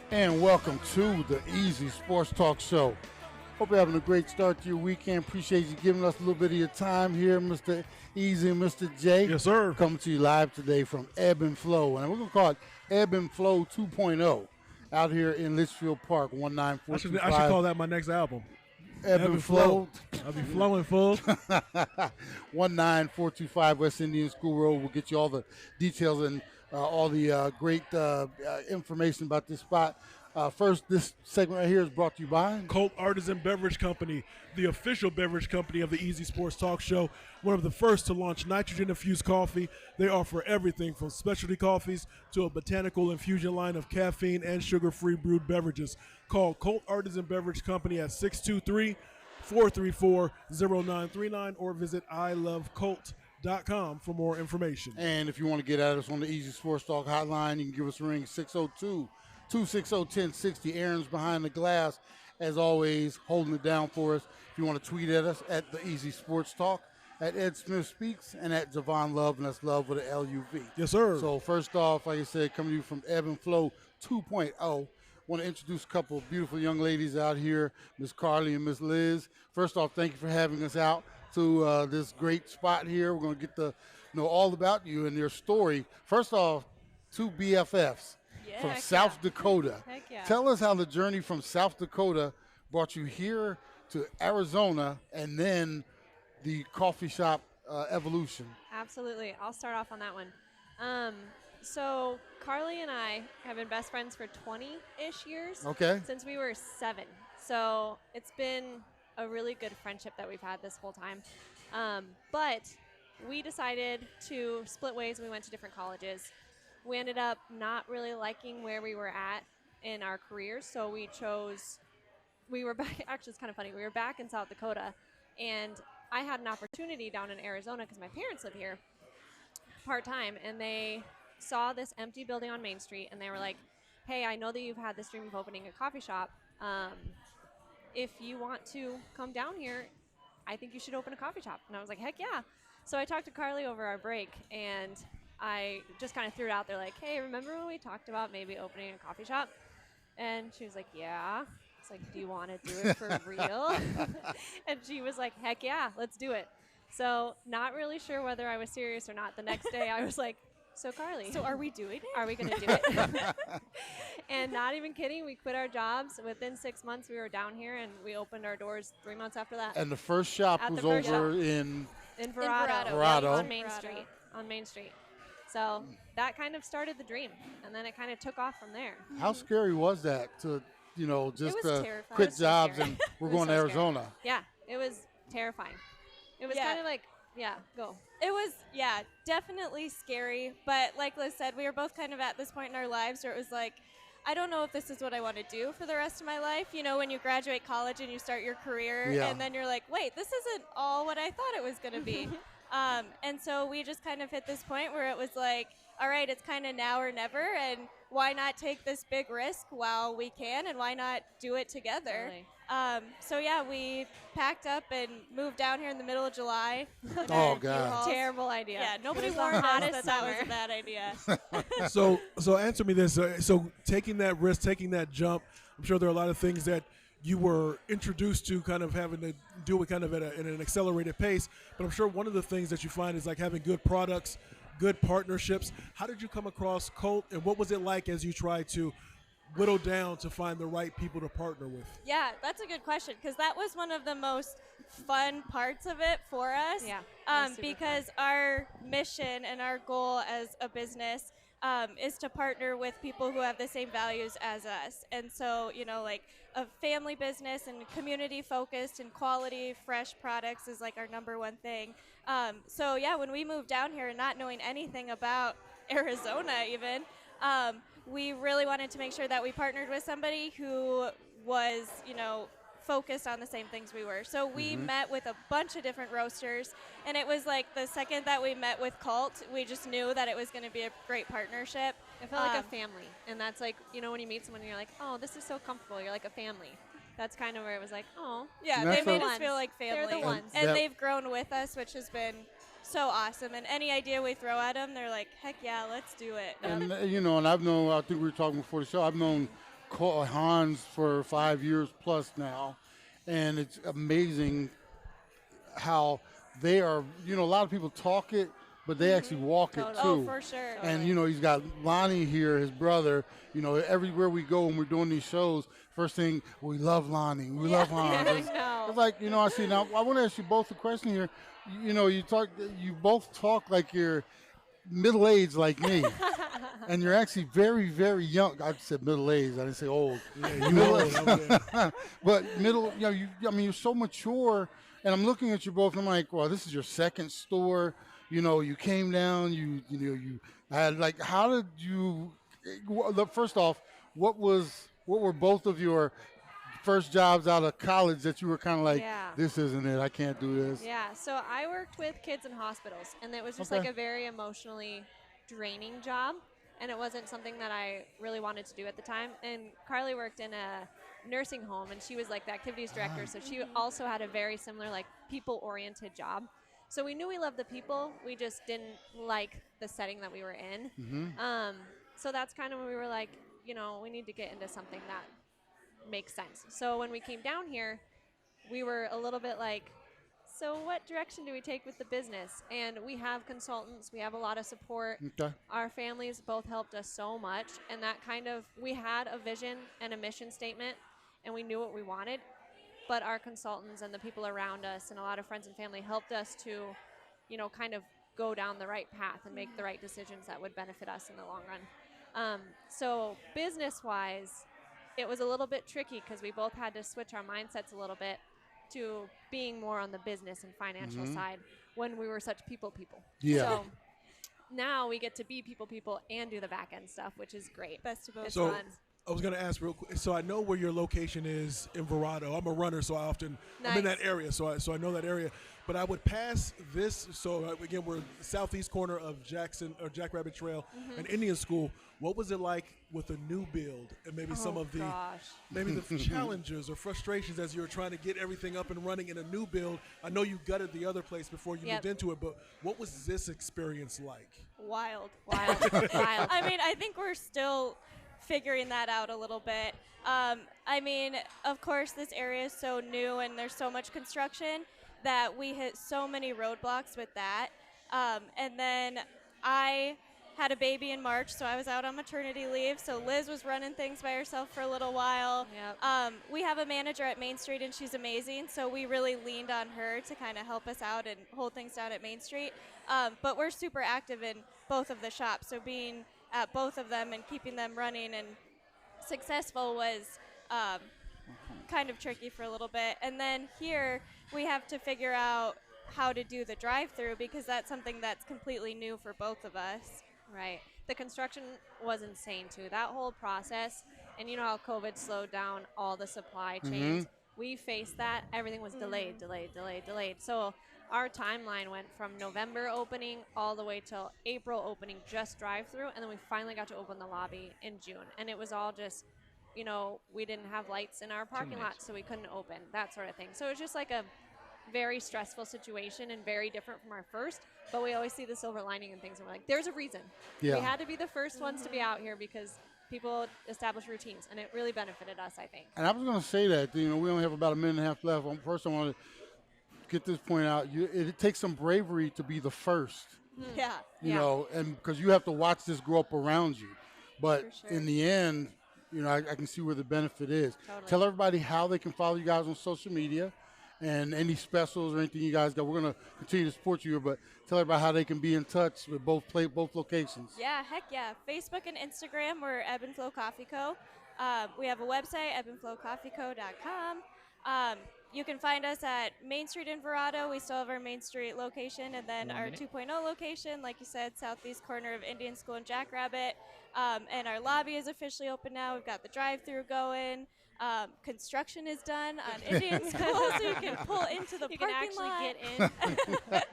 And welcome to the Easy Sports Talk Show. Hope you're having a great start to your weekend. Appreciate you giving us a little bit of your time here, Mr. Easy and Mr. J. Yes, sir. Coming to you live today from Ebb and Flow. And we're going to call it Ebb and Flow 2.0 out here in Litchfield Park, I should 19425. call that my next album. Ebb and Flow. I'll be flowing full. 19425 West Indian School Road. We'll get you all the details and all the great information about this spot. First, this segment right here is brought to you by Colt Artisan Beverage Company, the official beverage company of the Easy Sports Talk Show. One of the first to launch nitrogen-infused coffee. They offer everything from specialty coffees to a botanical infusion line of caffeine and sugar-free brewed beverages. Call Colt Artisan Beverage Company at 623-434-0939 or visit ilovecolt.com for more information. And if you want to get at us on the Easy Sports Talk hotline, you can give us a ring, 602-260-1060. Aaron's behind the glass, as always, holding it down for us. If you want to tweet at us at the Easy Sports Talk, at Ed Smith Speaks, and at Javon Love, and that's Love with an L-U-V. Yes, sir. So first off, like I said, coming to you from Ebb and Flow 2.0. Want to introduce a couple of beautiful young ladies out here, Miss Carly and Miss Liz. First off, thank you for having us out to this great spot here. We're going to get to know all about you and your story. First off, two BFFs from South Dakota. Heck yeah. Tell us how the journey from South Dakota brought you here to Arizona and then the coffee shop evolution. Absolutely. I'll start off on that one. So Carly and I have been best friends for 20-ish years. Okay. Since we were 7. So it's been a really good friendship that we've had this whole time. But we decided to split ways. We went to different colleges. We ended up not really liking where we were at in our careers. So we were back, actually it's kind of funny. We were back in South Dakota and I had an opportunity down in Arizona because my parents live here part-time, and they saw this empty building on Main Street, and they were like, hey, I know that you've had this dream of opening a coffee shop. If you want to come down here, I think you should open a coffee shop. And I was like, heck yeah. So I talked to Carly over our break, and I just kind of threw it out there like, hey, remember when we talked about maybe opening a coffee shop? And she was like, yeah. It's like, do you want to do it for real? And she was like, heck yeah, let's do it. So not really sure whether I was serious or not. The next day I was like, so Carly, So are we doing it? are we going to do it? And not even kidding, we quit our jobs. Within 6 months we were down here, and we opened our doors 3 months after that. And the first shop At was the first over in In Verrado. Verrado. On Main Verrado. Street. On Main Street. So that kind of started the dream, and then it kind of took off from there. How scary was that to, just was to terrifying. It quit was so jobs scary. and we're It was going to so scary. Arizona? Yeah, it was terrifying. It was Yeah. kind of like, yeah, go. It was, yeah, definitely scary. But like Liz said, we were both kind of at this point in our lives where it was like, I don't know if this is what I want to do for the rest of my life. You know, when you graduate college and you start your career, Yeah. and then you're like, wait, this isn't all what I thought it was going to be. And so we just kind of hit this point where it was like, all right, it's kind of now or never, and why not take this big risk while we can, and why not do it together? Totally. So yeah, we packed up and moved down here in the middle of July. Oh, God. U-Hauls. Terrible idea. Yeah, nobody It was the warned us hottest that was a summer. bad idea. So answer me this. So taking that risk, taking that jump, I'm sure there are a lot of things that you were introduced to kind of having to do it kind of at an accelerated pace. But I'm sure one of the things that you find is like having good products, good partnerships. How did you come across Colt, and what was it like as you tried to whittle down to find the right people to partner with? Yeah, that's a good question, because that was one of the most fun parts of it for us. Yeah, it was super because our mission and our goal as a business is to partner with people who have the same values as us. And so, like a family business and community focused and quality, fresh products is like our number one thing. So yeah, when we moved down here and not knowing anything about Arizona even, we really wanted to make sure that we partnered with somebody who was, focused on the same things we were. So we met with a bunch of different roasters, and it was like the second that we met with Colt, we just knew that it was going to be a great partnership. It felt like a family, and that's like, when you meet someone and you're like, oh, this is so comfortable. You're like a family. That's kind of where it was like, oh. Yeah, And they that's made what- us feel like family. They're the ones. And that- they've grown with us, which has been so awesome. And any idea we throw at them, they're like, heck yeah, let's do it. And and I've known. I think we were talking before the show. I've known called Hans for 5 years plus now, and it's amazing how they are. A lot of people talk it, but they actually walk it Totally. too. Oh, for sure. And he's got Lonnie here, his brother. Everywhere we go when we're doing these shows, first thing, we love Lonnie, we love Hans. I know. It's like, I see. Now I want to ask you both a question here. You both talk like you're middle-aged like me, and you're actually very, very young. I said middle-aged. I didn't say old. Yeah, you old. But middle, you're so mature. And I'm looking at you both, and I'm like, well, this is your second store. You came down. You had how did you? First off, what were both of your first jobs out of college that you were kind of like, Yeah. this isn't it. I can't do this. Yeah, so I worked with kids in hospitals, and it was just Okay. like a very emotionally draining job, and it wasn't something that I really wanted to do at the time. And Carly worked in a nursing home, and she was like the activities director, so she also had a very similar like people-oriented job. So we knew we loved the people, we just didn't like the setting that we were in. So that's kind of when we were like, we need to get into something that makes sense. So when we came down here, we were a little bit like, so what direction do we take with the business? And we have consultants, we have a lot of support. Okay. Our families both helped us so much, and that we had a vision and a mission statement, and we knew what we wanted, but our consultants and the people around us and a lot of friends and family helped us to, kind of go down the right path and make the right decisions that would benefit us in the long run. So business-wise, it was a little bit tricky because we both had to switch our mindsets a little bit to being more on the business and financial side when we were such people. Yeah. So now we get to be people and do the back end stuff, which is great. Best of both It's So fun. I was going to ask real quick. So I know where your location is in Verrado. I'm a runner, so I'm in that Nice. area, so I know that area. But I would pass this. So again, we're southeast corner of Jackrabbit Trail and Indian School. What was it like with a new build and maybe some of the Gosh. maybe the challenges or frustrations as you were trying to get everything up and running in a new build? I know you gutted the other place before you Yep. moved into it, but what was this experience like? Wild. Wild. I mean, I think we're still figuring that out a little bit. I mean, of course, this area is so new and there's so much construction that we hit so many roadblocks with that. And then I had a baby in March, so I was out on maternity leave. So Liz was running things by herself for a little while. Yep. We have a manager at Main Street, and she's amazing. So we really leaned on her to kind of help us out and hold things down at Main Street. But we're super active in both of the shops. So being at both of them and keeping them running and successful was kind of tricky for a little bit. And then here we have to figure out how to do the drive-through because that's something that's completely new for both of us. Right. The construction was insane too. That whole process, and you know how COVID slowed down all the supply chains. We faced that. Everything was delayed. So our timeline went from November opening all the way till April opening, just drive-through, and then we finally got to open the lobby in June. And it was all just, we didn't have lights in our parking lot, so we couldn't open, that sort of thing. So it was just like a very stressful situation and very different from our first, but we always see the silver lining in things, and we're like, there's a reason. Yeah. We had to be the first ones to be out here because people establish routines, and it really benefited us, I think. And I was going to say that, we only have about a minute and a half left. First, I want to get this point out. It takes some bravery to be the first, Yeah. and because you have to watch this grow up around you. But For sure. in the end, I can see where the benefit is. Totally. Tell everybody how they can follow you guys on social media and any specials or anything you guys got. We're going to continue to support you, but tell everybody how they can be in touch with both locations. Yeah, heck yeah. Facebook and Instagram, we're Ebb and Flow Coffee Co. We have a website, ebbandflowcoffeeco.com. You can find us at Main Street in Verrado. We still have our Main Street location, and then our 2.0 location, like you said, southeast corner of Indian School and Jackrabbit. And our lobby is officially open now. We've got the drive-through going. Construction is done on Indian School, so you can pull into the You can parking actually lot. get in.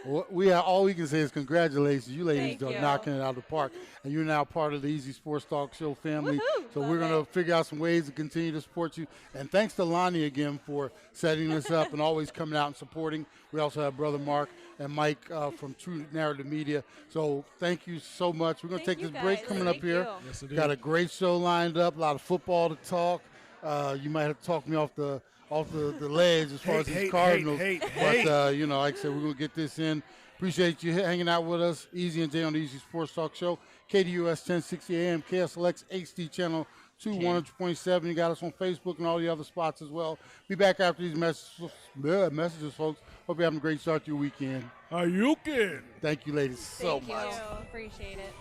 Well, all we can say is congratulations. You ladies Thank are you. knocking it out of the park. And you're now part of the Easy Sports Talk Show family. Woohoo! So Love we're going it. to figure out some ways to continue to support you. And thanks to Lonnie again for setting this up and always coming out and supporting. We also have Brother Mark and Mike from True Narrative Media. So thank you so much. We're going to Thank take you this break guys. coming Thank up here. you. Yes, indeed. Got a great show lined up, a lot of football to talk. You might have to talk me off the ledge as far as these Cardinals. But, you know, like I said, we're going to get this in. Appreciate you hanging out with us. Easy and Jay on the Easy Sports Talk Show. KDUS 1060 AM, KSLX HD channel 200.7. You got us on Facebook and all the other spots as well. Be back after these messages, folks. Hope you're having a great start to your weekend. Ayukin. Thank you, ladies, so Thank much. you. Appreciate it.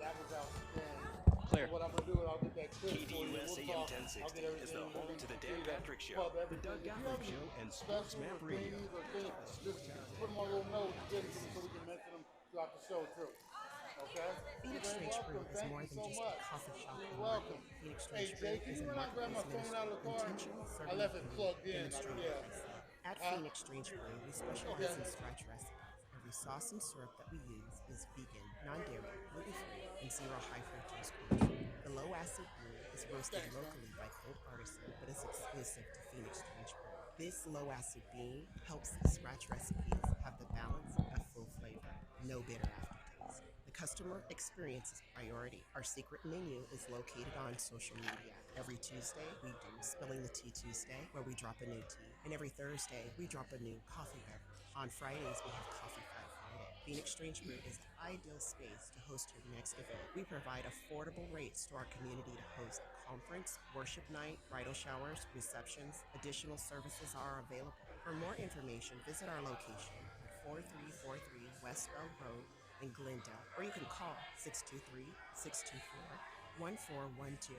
That was outstanding. Clear. What I'm going to do is I'll get that clip for you. KDUS AM 1060 is the home to the Dan Patrick Show. The Doug Gottlieb Show and Sports Map Radio. Just put them on a little note and get them so we can mention them throughout the show, too. Okay? Phoenix Strange Brew is more than just a coffee shop. You're welcome. Phoenix Hey, Strange Jay, Brew can is you a when I grab my marketplace phone out of the car? intentionally I serving left it food plugged in in. a strong Yeah. place. At Phoenix Strange Brew, we specialize in scratch recipes. Every sauce and syrup that we use is vegan, non-dairy, gluten-free, and zero high fructose corn syrup. The low-acid brew is roasted locally by Cold Artisan, but is exclusive to Phoenix Strange Brew. This low-acid bean helps the scratch recipes have the balance of full flavor, no bitter aftertaste. The customer experience is priority. Our secret menu is located on social media. Every Tuesday, we do Spilling the Tea Tuesday, where we drop a new tea. And every Thursday, we drop a new coffee beverage. On Fridays, we have Coffee Fight Friday. Phoenix Strange Brew is the ideal space to host your next event. We provide affordable rates to our community to host a conference, worship night, bridal showers, receptions. Additional services are available. For more information, visit our location at 4343 West Bell Road in Glendale, or you can call 623-624-1412.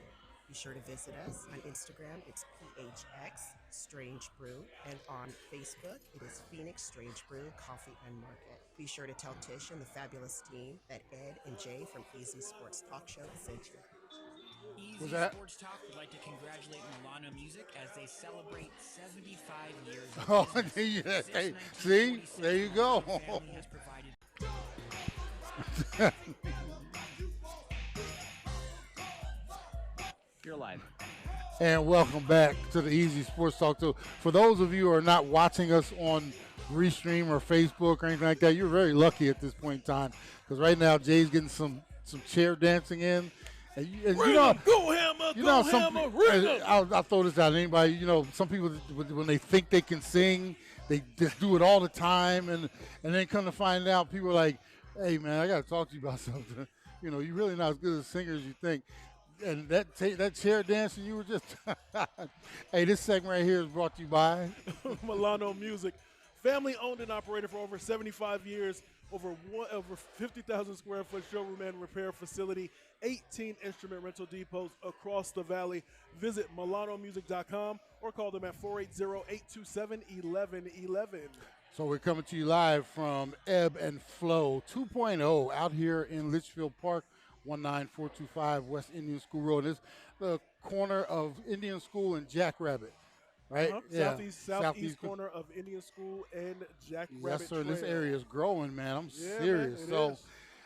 Be sure to visit us on Instagram, it's PHX Strange Brew, and on Facebook, it is Phoenix Strange Brew Coffee and Market. Be sure to tell Tish and the fabulous team that Ed and Jay from Easy Sports Talk Show sent you. Was Easy that- Sports Talk would like to congratulate Milano Music as they celebrate 75 years of Oh, business. yeah, Since hey, 1947, see? There you go. the family has provided You're live. And welcome back to the Easy Sports Talk. So for those of you who are not watching us on Restream or Facebook or anything like that, you're very lucky at this point in time because right now Jay's getting some chair dancing in. And you know, Go Hammer, you go know, some Hammer, ring 'em. I'll throw this out. Anybody, you know, some people when they think they can sing, they just do it all the time, and then come to find out, people are like, "Hey, man, I got to talk to you about something. You know, you're really not as good a singer as you think." And that chair dancing, you were just. Hey, this segment right here is brought to you by. Milano Music, family owned and operated for over 75 years, over 50,000 square foot showroom and repair facility, 18 instrument rental depots across the valley. Visit milanomusic.com or call them at 480-827-1111. So we're coming to you live from Ebb and Flow 2.0 out here in Litchfield Park, 19425 West Indian School Road. This is the corner of Indian School and Jackrabbit, right? Uh-huh. Southeast corner of Indian School and Jackrabbit Yes, sir. This Trail. area is growing, man. I'm Yeah, serious. man, it So, is.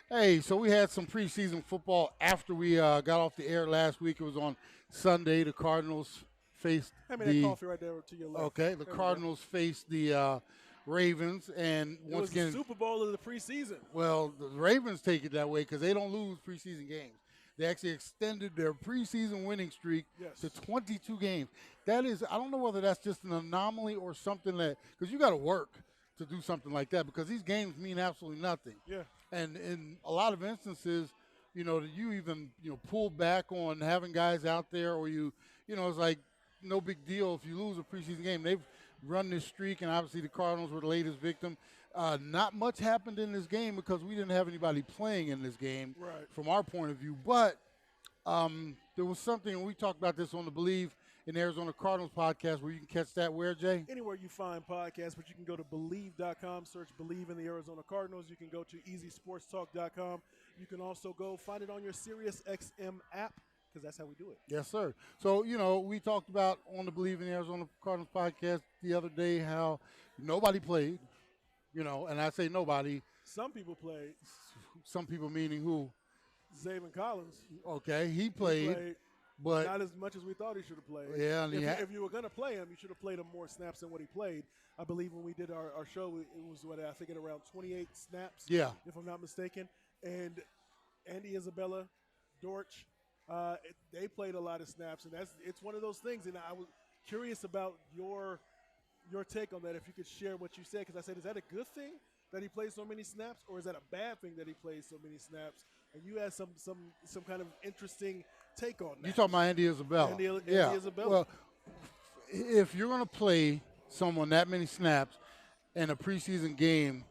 hey, so we had some preseason football after we got off the air last week. It was on Sunday. The Cardinals faced Hand me the that coffee right there to your left. okay. The There we go. Cardinals faced the Ravens, and It once was again, the Super Bowl of the preseason. well, the Ravens take it that way because they don't lose preseason games. They actually extended their preseason winning streak Yes. to 22 games. That is, I don't know whether that's just an anomaly or something that, because you got to work to do something like that because these games mean absolutely nothing. Yeah. And in a lot of instances, you know, you even, you know, pull back on having guys out there or you know, it's like no big deal if you lose a preseason game. They've run this streak, and obviously the Cardinals were the latest victim. Not much happened in this game because we didn't have anybody playing in this game Right. from our point of view. But there was something, and we talked about this on the Believe in Arizona Cardinals podcast where you can catch that where, Jay? Anywhere you find podcasts, but you can go to Believe.com, search Believe in the Arizona Cardinals. You can go to EasySportsTalk.com. You can also go find it on your SiriusXM app because that's how we do it. Yes, sir. So, you know, we talked about on the Believe in Arizona Cardinals podcast the other day how nobody played, you know, and I say nobody, Some people played. some people meaning who? Zaven Collins. Okay, he He played. But not as much as we thought he should have played. Yeah, and if you were going to play him, you should have played him more snaps than what he played. I believe when we did our show, it was I think at around 28 snaps. Yeah. If I'm not mistaken. And Andy Isabella, Dortch, they played a lot of snaps, and it's one of those things. And I was curious about your take on that. If you could share what you said, because I said, is that a good thing that he plays so many snaps, or is that a bad thing that he plays so many snaps? And you had some kind of interesting take on that. You talking about Andy Isabella? Andy Isabella. Well, if you're going to play someone that many snaps in a preseason game,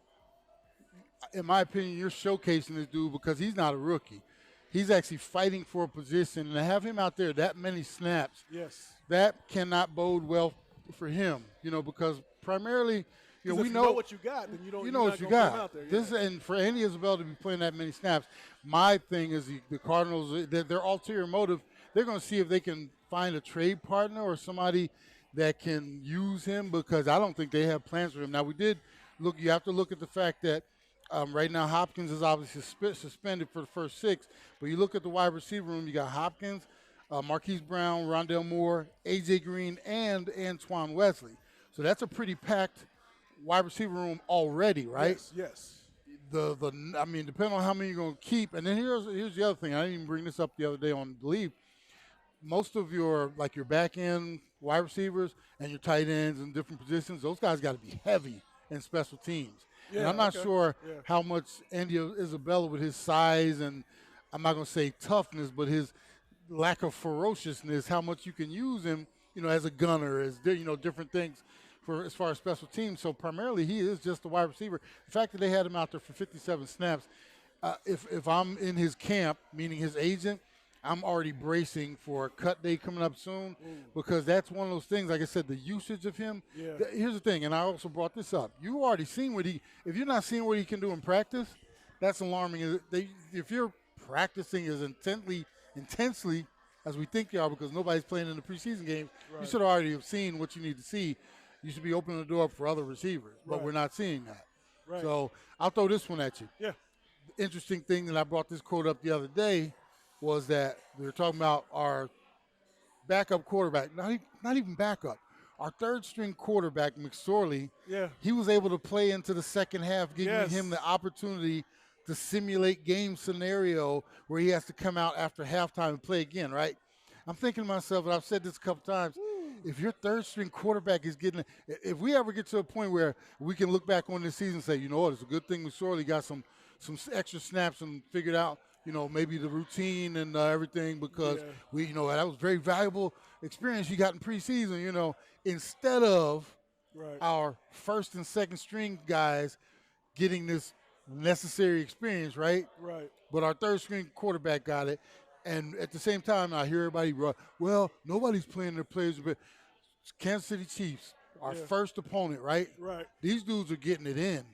in my opinion, you're showcasing this dude because he's not a rookie. He's actually fighting for a position, and to have him out there that many snaps, yes, that cannot bode well for him. Because primarily, we know what you got, then you know what you got. And for Andy Isabella to be playing that many snaps, my thing is the Cardinals, their ulterior motive, they're going to see if they can find a trade partner or somebody that can use him, because I don't think they have plans for him. Now, you have to look at the fact that right now Hopkins is obviously suspended for the first 6, but you look at the wide receiver room, you got Hopkins, Marquise Brown, Rondell Moore, A.J. Green, and Antoine Wesley. So that's a pretty packed wide receiver room already, right? Yes. Depending on how many you're going to keep. And then here's the other thing. I didn't even bring this up the other day on Believe. Most of your back end wide receivers and your tight ends in different positions, those guys got to be heavy in special teams. Yeah, and I'm not sure how much Andy Isabella, with his size and I'm not going to say toughness, but his lack of ferociousness, how much you can use him, as a gunner, as different things for as far as special teams. So primarily he is just a wide receiver. The fact that they had him out there for 57 snaps, if I'm in his camp, meaning his agent, I'm already bracing for cut day coming up soon, because that's one of those things. Like I said, the usage of him. Yeah. Here's the thing, and I also brought this up. You already seen if you're not seeing what he can do in practice, that's alarming. If you're practicing as intensely as we think you are, because nobody's playing in the preseason games, you should already have seen what you need to see. You should be opening the door up for other receivers, but we're not seeing that. Right. So I'll throw this one at you. Yeah. The interesting thing that I brought this quote up the other day was that we were talking about our backup quarterback, not even backup, our third-string quarterback, McSorley. Yeah. He was able to play into the second half, giving him the opportunity to simulate game scenario where he has to come out after halftime and play again, right? I'm thinking to myself, and I've said this a couple times, if your third-string quarterback is getting – if we ever get to a point where we can look back on this season and say, you know what, it's a good thing McSorley got some extra snaps and figured out, maybe the routine and everything, because that was very valuable experience he got in preseason, instead of our first and second string guys getting this necessary experience, right? Right. But our third string quarterback got it. And at the same time, I hear everybody, well, nobody's playing their players, but Kansas City Chiefs, our first opponent, right? Right. These dudes are getting it in.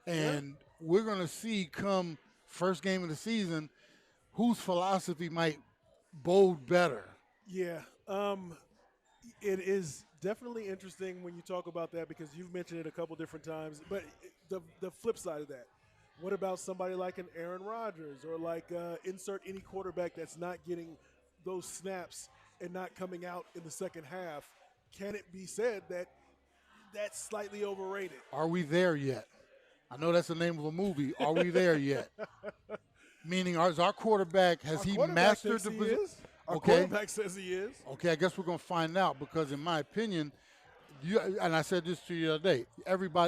And we're going to see come first game of the season whose philosophy might bode better. Yeah. It is definitely interesting when you talk about that, because you've mentioned it a couple different times. But the flip side of that, what about somebody like an Aaron Rodgers, or like insert any quarterback that's not getting those snaps and not coming out in the second half? Can it be said that that's slightly overrated? Are we there yet? I know that's the name of a movie. Are we there yet? Meaning, has our quarterback, has he mastered the position? Our quarterback says he is. Okay, I guess we're going to find out, because in my opinion, and I said this to you the other day,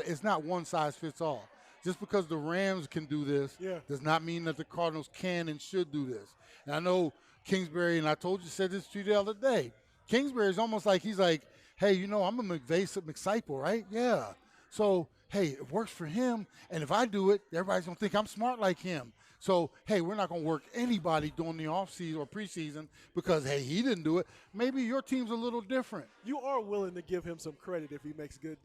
it's not one size fits all. Just because the Rams can do this does not mean that the Cardinals can and should do this. And I know Kingsbury, and I said this to you the other day, Kingsbury is almost like he's like, hey, I'm a McSiple, right? Yeah. So, hey, it works for him, and if I do it, everybody's going to think I'm smart like him. So, hey, we're not going to work anybody during the offseason or preseason because, hey, he didn't do it. Maybe your team's a little different. You are willing to give him some credit if he makes good.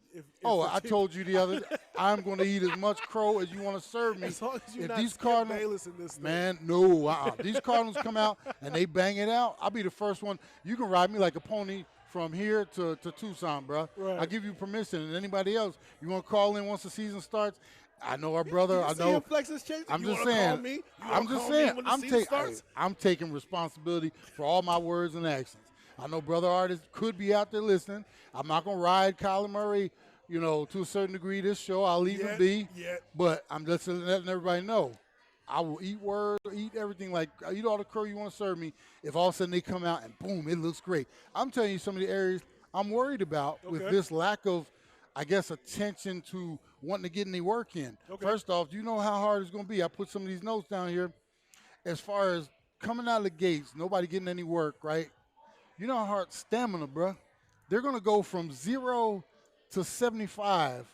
I told you the other day, I'm going to eat as much crow as you want to serve me. As long as you're if not these Skip Cardinals, Bayless in this thing. Man, no. These Cardinals come out and they bang it out, I'll be the first one. You can ride me like a pony from here to Tucson, bro. Right. I give you permission. And anybody else, you want to call in once the season starts, I know our brother. I See know. him flex his chest? I'm You just wanna call saying. me? You I'm wanna just call me saying. when the season starts? I'm taking responsibility for all my words and actions. I know brother artists could be out there listening. I'm not gonna ride Kyler Murray, to a certain degree. This show, I'll leave him be. Yet. But I'm just letting everybody know. I will eat words, eat everything, like eat all the crow you want to serve me. If all of a sudden they come out and boom, it looks great. I'm telling you some of the areas I'm worried about with Okay. this lack of, I guess, attention to wanting to get any work in. Okay. First off, do you know how hard it's going to be? I put some of these notes down here. As far as coming out of the gates, nobody getting any work, right? You know how hard stamina, bruh. They're going to go from 0 to 75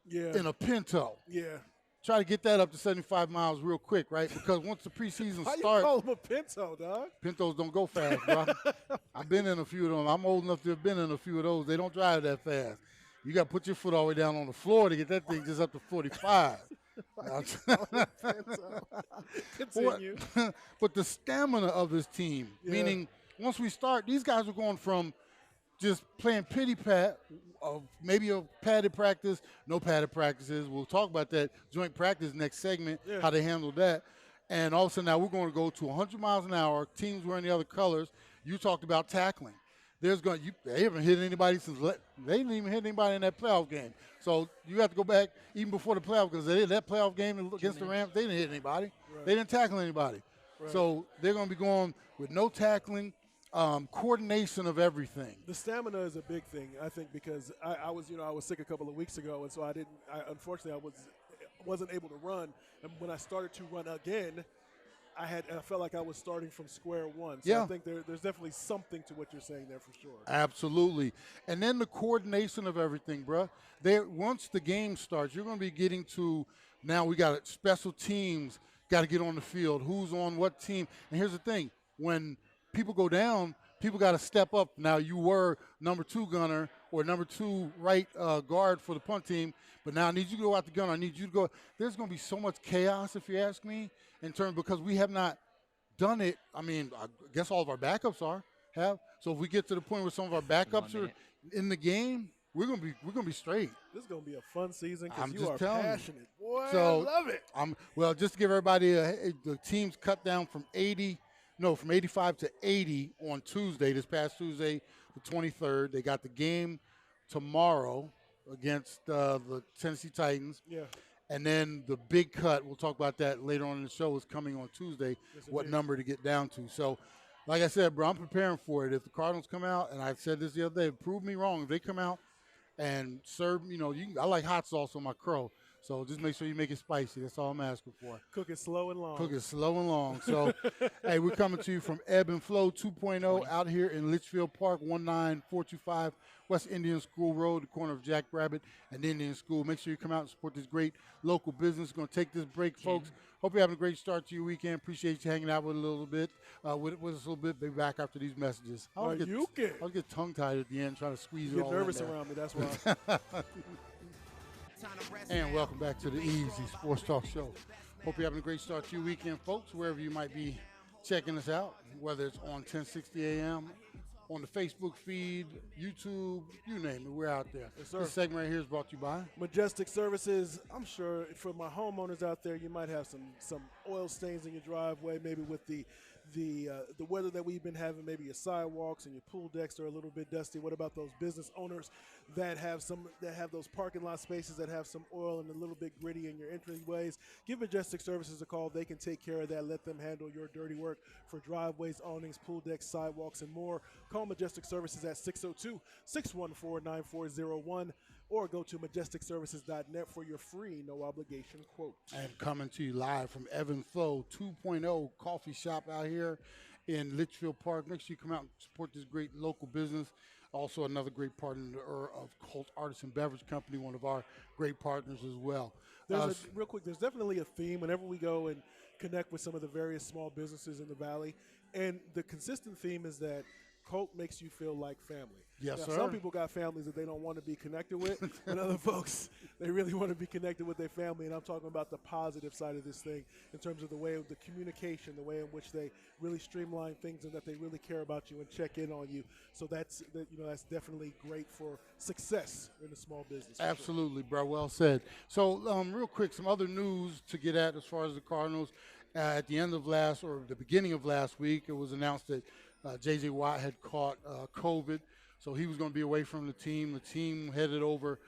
Yeah. in a Pinto. Yeah. Try to get that up to 75 miles real quick, right? Because once the preseason Why you starts, call him a Pinto, dog? Pintos don't go fast, bro. I've been in a few of them. I'm old enough to have been in a few of those. They don't drive that fast. You got to put your foot all the way down on the floor to get that thing just up to 45. Continue. But the stamina of this team, Yeah. meaning once we start, these guys are going from just playing pity pat, maybe a padded practice, no padded practices. We'll talk about that joint practice next segment, Yeah. how they handle that. And all of a sudden now we're going to go to 100 miles an hour, teams wearing the other colors. You talked about tackling. They haven't hit anybody they didn't even hit anybody in that playoff game. So you have to go back even before the playoff, because that playoff game against the Rams, they didn't hit anybody. Right. They didn't tackle anybody. Right. So they're going to be going with no tackling, coordination of everything. The stamina is a big thing, I think, because I was sick a couple of weeks ago, and so unfortunately, wasn't able to run. And when I started to run again, I felt like I was starting from square one. So Yeah. I think there's definitely something to what you're saying there for sure. Absolutely. And then the coordination of everything, bruh. Once the game starts, you're going to be getting to, now we got special teams, got to get on the field, who's on what team. And here's the thing, when people go down, people got to step up. Now, you were number 2 gunner or number 2 right guard for the punt team, but now I need you to go out the gunner. I need you to go. There's going to be so much chaos, if you ask me, because we have not done it. I mean, I guess all of our backups have. So if we get to the point where some of our backups are in the game, we're gonna be straight. This is going to be a fun season I'm because you just are telling you. passionate. Boy, So, I love it. Well, just to give everybody the teams cut down from 85 to 80 on Tuesday, this past Tuesday, the 23rd. They got the game tomorrow against the Tennessee Titans. Yeah. And then the big cut, we'll talk about that later on in the show, is coming on Tuesday, what indeed. number to get down to. So, like I said, bro, I'm preparing for it. If the Cardinals come out, and I said this the other day, prove me wrong. If they come out and serve, I like hot sauce on my crow. So just make sure you make it spicy. That's all I'm asking for. Cook it slow and long. Cook it slow and long. So, hey, we're coming to you from Ebb and Flow 2.0 out here in Litchfield Park, 19425 West Indian School Road, the corner of Jack Rabbit and Indian School. Make sure you come out and support this great local business. Going to take this break, folks. Hope you're having a great start to your weekend. Appreciate you hanging out with us a little bit. With us a little bit. Be back after these messages. I'll get tongue-tied at the end trying to squeeze it all Get in nervous there. around me, that's why. And welcome back to the Easy Sports Talk Show. Hope you're having a great start to your weekend, folks, wherever you might be checking us out, whether it's on 1060 AM, on the Facebook feed, YouTube, you name it, we're out there. Yes, sir. This segment right here is brought to you by Majestic Services. I'm sure for my homeowners out there, you might have some oil stains in your driveway, maybe with the weather that we've been having. Maybe your sidewalks and your pool decks are a little bit dusty. What about those business owners that have those parking lot spaces that have some oil and a little bit gritty in your entryways? Give Majestic Services a call. They can take care of that. Let them handle your dirty work for driveways, awnings, pool decks, sidewalks, and more. Call Majestic Services at 602-614-9401 or go to majesticservices.net for your free, no obligation quote. and coming to you live from Evan Flow 2.0 coffee shop out here in Litchfield Park. Make sure you come out and support this great local business. Also, another great partner of Colt Artisan Beverage Company, one of our great partners as well. Real quick, there's definitely a theme whenever we go and connect with some of the various small businesses in the Valley. And the consistent theme is that Colt makes you feel like family. Yes, Now, sir. Some people got families that they don't want to be connected with, and other folks, they really want to be connected with their family. And I'm talking about the positive side of this thing in terms of the way of the communication, the way in which they really streamline things and that they really care about you and check in on you. So that's definitely great for success in a small business. for sure. Absolutely, bro. Well said. So, real quick, some other news to get at as far as the Cardinals. At the end of the beginning of last week, it was announced that J.J. Watt had caught COVID, so he was going to be away from the team. The team headed over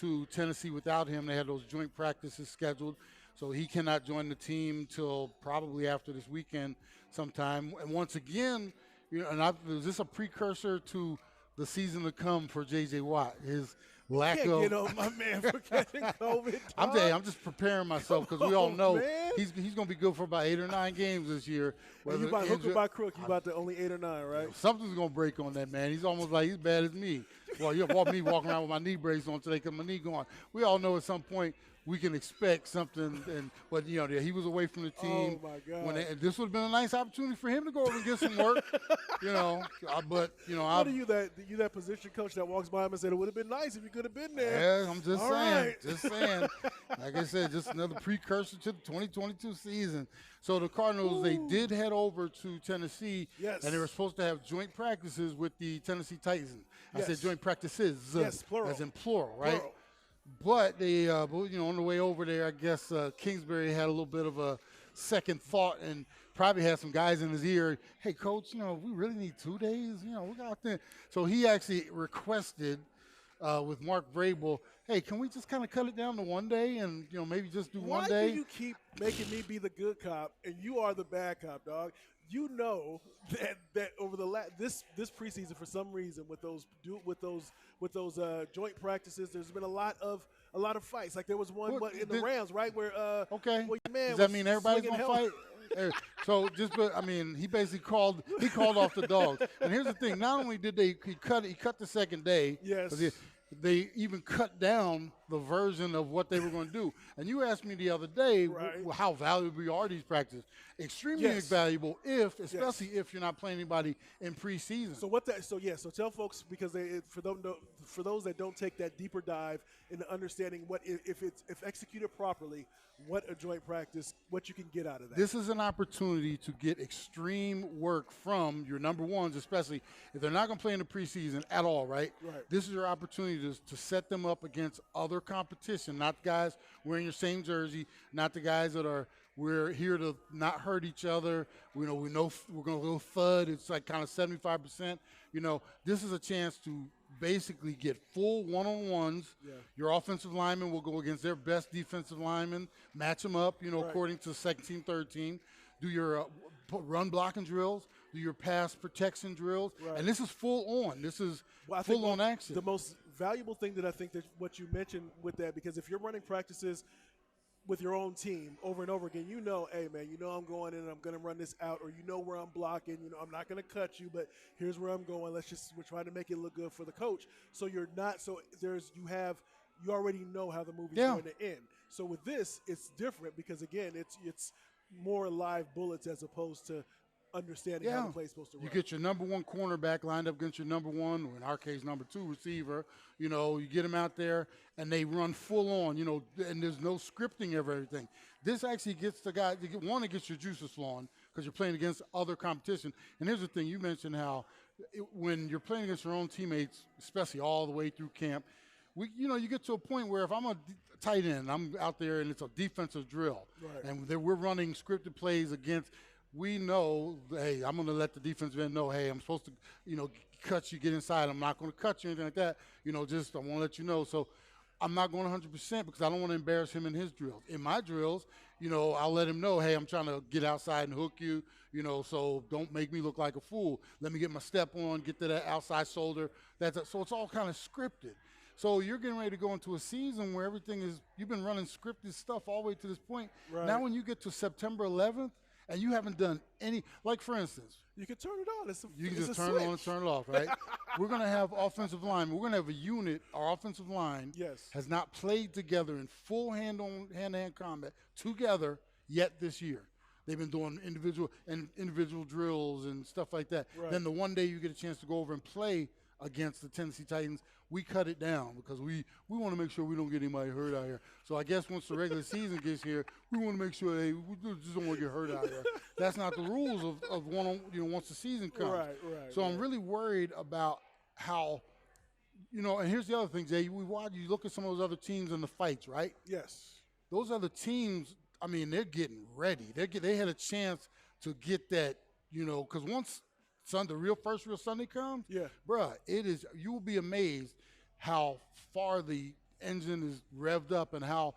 to Tennessee without him. They had those joint practices scheduled, so he cannot join the team till probably after this weekend sometime. And once again, is this a precursor to the season to come for J.J. Watt? His lack Can't of get on my man for catching COVID. I'm telling you, I'm just preparing myself because we all on, know man. he's going to be good for about 8 or 9 games this year. And you Whether by hook or injured- by crook, you about to only 8 or 9, right? Something's going to break on that man. He's almost like he's bad as me. Well, you have me walking around with my knee brace on today because my knee going. We all know at some point we can expect something. But he was away from the team. Oh my God! And this would have been a nice opportunity for him to go over and get some work. But What are you that position coach that walks by him and said it would have been nice if you could have been there? Yeah, I'm just All saying. right. Just saying. Like I said, just another precursor to the 2022 season. So the Cardinals, they did head over to Tennessee, Yes. and they were supposed to have joint practices with the Tennessee Titans. I said Yes. joint practices, Yes, plural. as in plural, right? Plural. But they, on the way over there, I guess Kingsbury had a little bit of a second thought and probably had some guys in his ear. Hey, coach, we really need 2 days. We got there. So he actually requested with Mark Vrabel, hey, can we just kind of cut it down to 1 day and maybe just do Why 1 day? do you keep making me be the good cop and you are the bad cop, dog? You know that over this preseason, for some reason, with those joint practices, there's been a lot of fights. Like there was one Well, in the Rams, right? Where Okay. well, your man Does that was mean everybody's swinging gonna hell- fight? So he basically called off the dogs. And here's the thing: not only did he cut the second day. Yes. but they even cut down the version of what they were going to do. And you asked me the other day, Right. how valuable are these practices? Extremely Yes. valuable, especially if you're not playing anybody in preseason. So tell folks, because for those that don't take that deeper dive into understanding what if executed properly, what a joint practice, what you can get out of that. This is an opportunity to get extreme work from your number ones, especially if they're not going to play in the preseason at all, right? Right. This is your opportunity to set them up against other competition, not the guys wearing your same jersey, not the guys that we're here to not hurt each other. We know we're going to go thud. It's like kind of 75%. This is a chance to basically get full one-on-ones. Yeah. Your offensive linemen will go against their best defensive linemen, match them up, Right. according to second team, third team. Do your run blocking drills, do your pass protection drills. Right. And this is full on. This is Well, I think full on action. The most valuable thing that I think that what you mentioned with that, because if you're running practices with your own team over and over again, hey man, I'm going in and I'm going to run this out, or where I'm blocking, I'm not going to cut you, but here's where I'm going. We're trying to make it look good for the coach. So you already know how the movie's going to end. So with this, it's different because again, it's more live bullets as opposed to understanding how the play's supposed to run. You get your number one cornerback lined up against your number one, or in our case, number two receiver. You get them out there, and they run full on, and there's no scripting of everything. This actually gets the guy, it gets your juices flowing because you're playing against other competition. And here's the thing, you mentioned how when you're playing against your own teammates, especially all the way through camp, you get to a point where if I'm a tight end, I'm out there and it's a defensive drill, Right. and we're running scripted plays against. We know, hey, I'm going to let the defensive end know, hey, I'm supposed to, cut you, get inside. I'm not going to cut you, anything like that. Just I want to let you know. So I'm not going 100% because I don't want to embarrass him in his drills. In my drills, I'll let him know, hey, I'm trying to get outside and hook you, so don't make me look like a fool. Let me get my step on, get to that outside shoulder. So it's all kind of scripted. So you're getting ready to go into a season where you've been running scripted stuff all the way to this point. Right. Now when you get to September 11th, and you haven't done any, like for instance, You can turn it on. you can it's just a turn it on and switch. turn it off, right? We're going to have offensive line. We're going to have a unit. Our offensive line Yes. has not played together in full hand-to-hand combat together yet this year. they've been doing individual drills and stuff like that. Right. Then the one day you get a chance to go over and play against the Tennessee Titans, we cut it down because we want to make sure we don't get anybody hurt out here. So I guess once the regular season gets here, we want to make sure we just don't want to get hurt out here. That's not the rules of once the season comes. Right. So I'm really worried about how, and here's the other thing, Jay. You look at some of those other teams in the fights, right? Yes. Those other teams, I mean, they're getting ready. They had a chance to get that, because once the first real Sunday comes, Yeah. bruh, you will be amazed how far the engine is revved up and how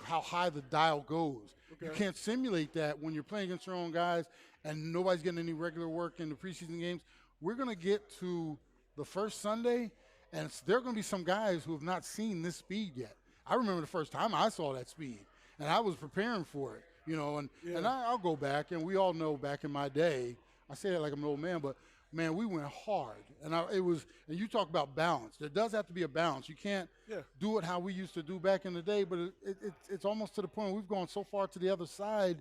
high the dial goes. Okay. You can't simulate that when you're playing against your own guys and nobody's getting any regular work in the preseason games. We're going to get to the first Sunday, and there are going to be some guys who have not seen this speed yet. I remember the first time I saw that speed, and I was preparing for it, and I'll go back, and we all know back in my day, I say that like I'm an old man, but man, we went hard, and you talk about balance. There does have to be a balance. You can't do it how we used to do back in the day, but it's almost to the point where we've gone so far to the other side.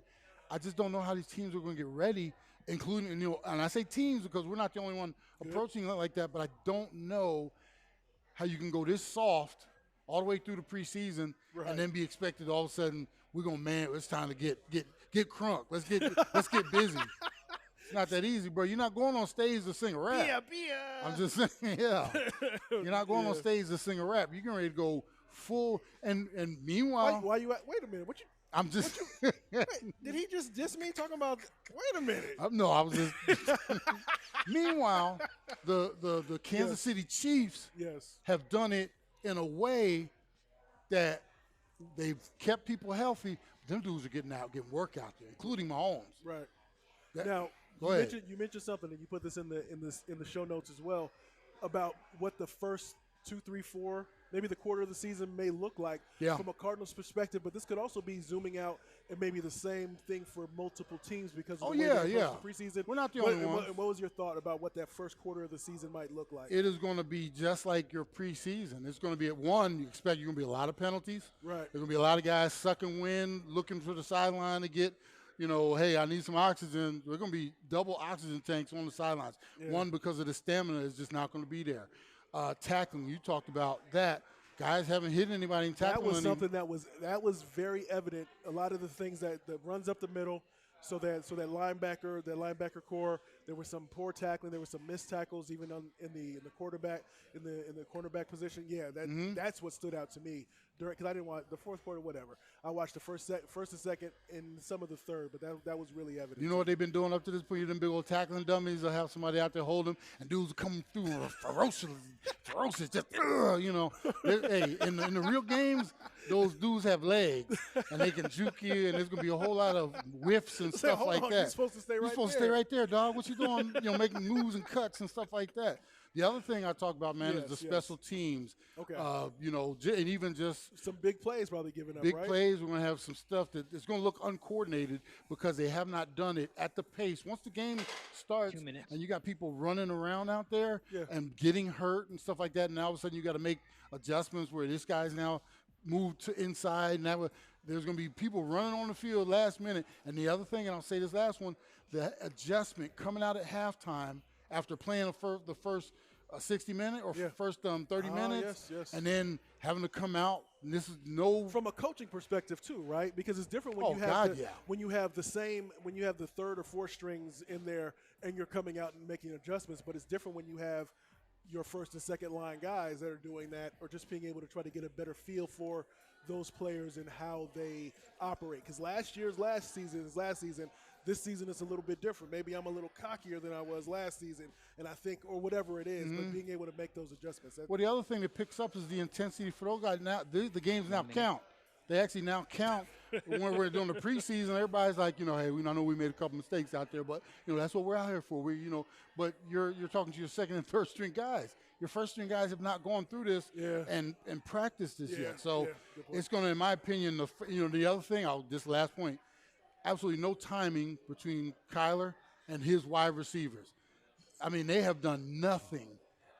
I just don't know how these teams are going to get ready, including, and I say teams because we're not the only one approaching it like that, but I don't know how you can go this soft all the way through the preseason and then be expected all of a sudden it's time to get crunk. Let's get busy. It's not that easy, bro. You're not going on stage to sing a rap. I'm just saying, yeah. You're not going on stage to sing a rap. You're getting ready to go full. And meanwhile, Why you at? Wait a minute. I'm just. Did he just diss me talking about? Wait a minute. No, I was just. Meanwhile, the Kansas City Chiefs have done it in a way that they've kept people healthy. Them dudes are getting work out there, including Mahomes. Right. That- Now, Go ahead. you mentioned something, and you put this in the show notes as well, about what the first 2, 3, 4, maybe the quarter of the season may look like from a Cardinals perspective. But this could also be zooming out and maybe the same thing for multiple teams because of the way they approach the preseason. We're not the only ones. And what was your thought about what that first quarter of the season might look like? It is going to be just like your preseason. It's going to be at one. You expect you're going to be a lot of penalties. Right. There's going to be a lot of guys sucking wind, looking for the sideline to get. Hey, I need some oxygen. There's going to be double oxygen tanks on the sidelines. Yeah. One, because of the stamina is just not going to be there. Tackling, you talked about that. Guys haven't hit anybody in tackling. That was something that was very evident. A lot of the things that runs up the middle, so that linebacker core, there was some poor tackling, there was some missed tackles even in the cornerback position. Yeah, that's what stood out to me because I didn't watch the fourth quarter, whatever. I watched the first and second and some of the third, but that was really evident. You know what they've been doing up to this point? Them big old tackling dummies. They'll have somebody out there hold them, and dudes are coming through ferocious, just Hey, in the real games, those dudes have legs, and they can juke you, and there's gonna be a whole lot of whiffs and stuff like that. You're supposed to stay right there. You're supposed to stay right there, dog. What you doing? Making moves and cuts and stuff like that. The other thing I talk about, man, is the special teams. Okay. And even just some big plays probably given up, big right? plays. We're going to have some stuff that it's going to look uncoordinated because they have not done it at the pace. Once the game starts 2 minutes. and you got people running around out there Yeah. and getting hurt and stuff like that, and all of a sudden you got to make adjustments where this guy's now moved to inside, and there's going to be people running on the field last minute. And the other thing, and I'll say this last one, the adjustment coming out at halftime after playing the first 60-minute or first 30 minutes, and then having to come out. And this is from a coaching perspective too, right? Because it's different when when you have the third or fourth strings in there and you're coming out and making adjustments. But it's different when you have your first and second line guys that are doing that, or just being able to try to get a better feel for those players and how they operate. Because last season is last season. This season is a little bit different. Maybe I'm a little cockier than I was last season, and I think, or whatever it is, but being able to make those adjustments. Well, the other thing that picks up is the intensity for those guys. Now, the games now count. They actually now count when we're doing the preseason. Everybody's like, hey, I know we made a couple mistakes out there, but that's what we're out here for. But you're talking to your second and third string guys. Your first string guys have not gone through this and practiced this yet. So it's going to, in my opinion, the other thing. This last point. Absolutely no timing between Kyler and his wide receivers. I mean, they have done nothing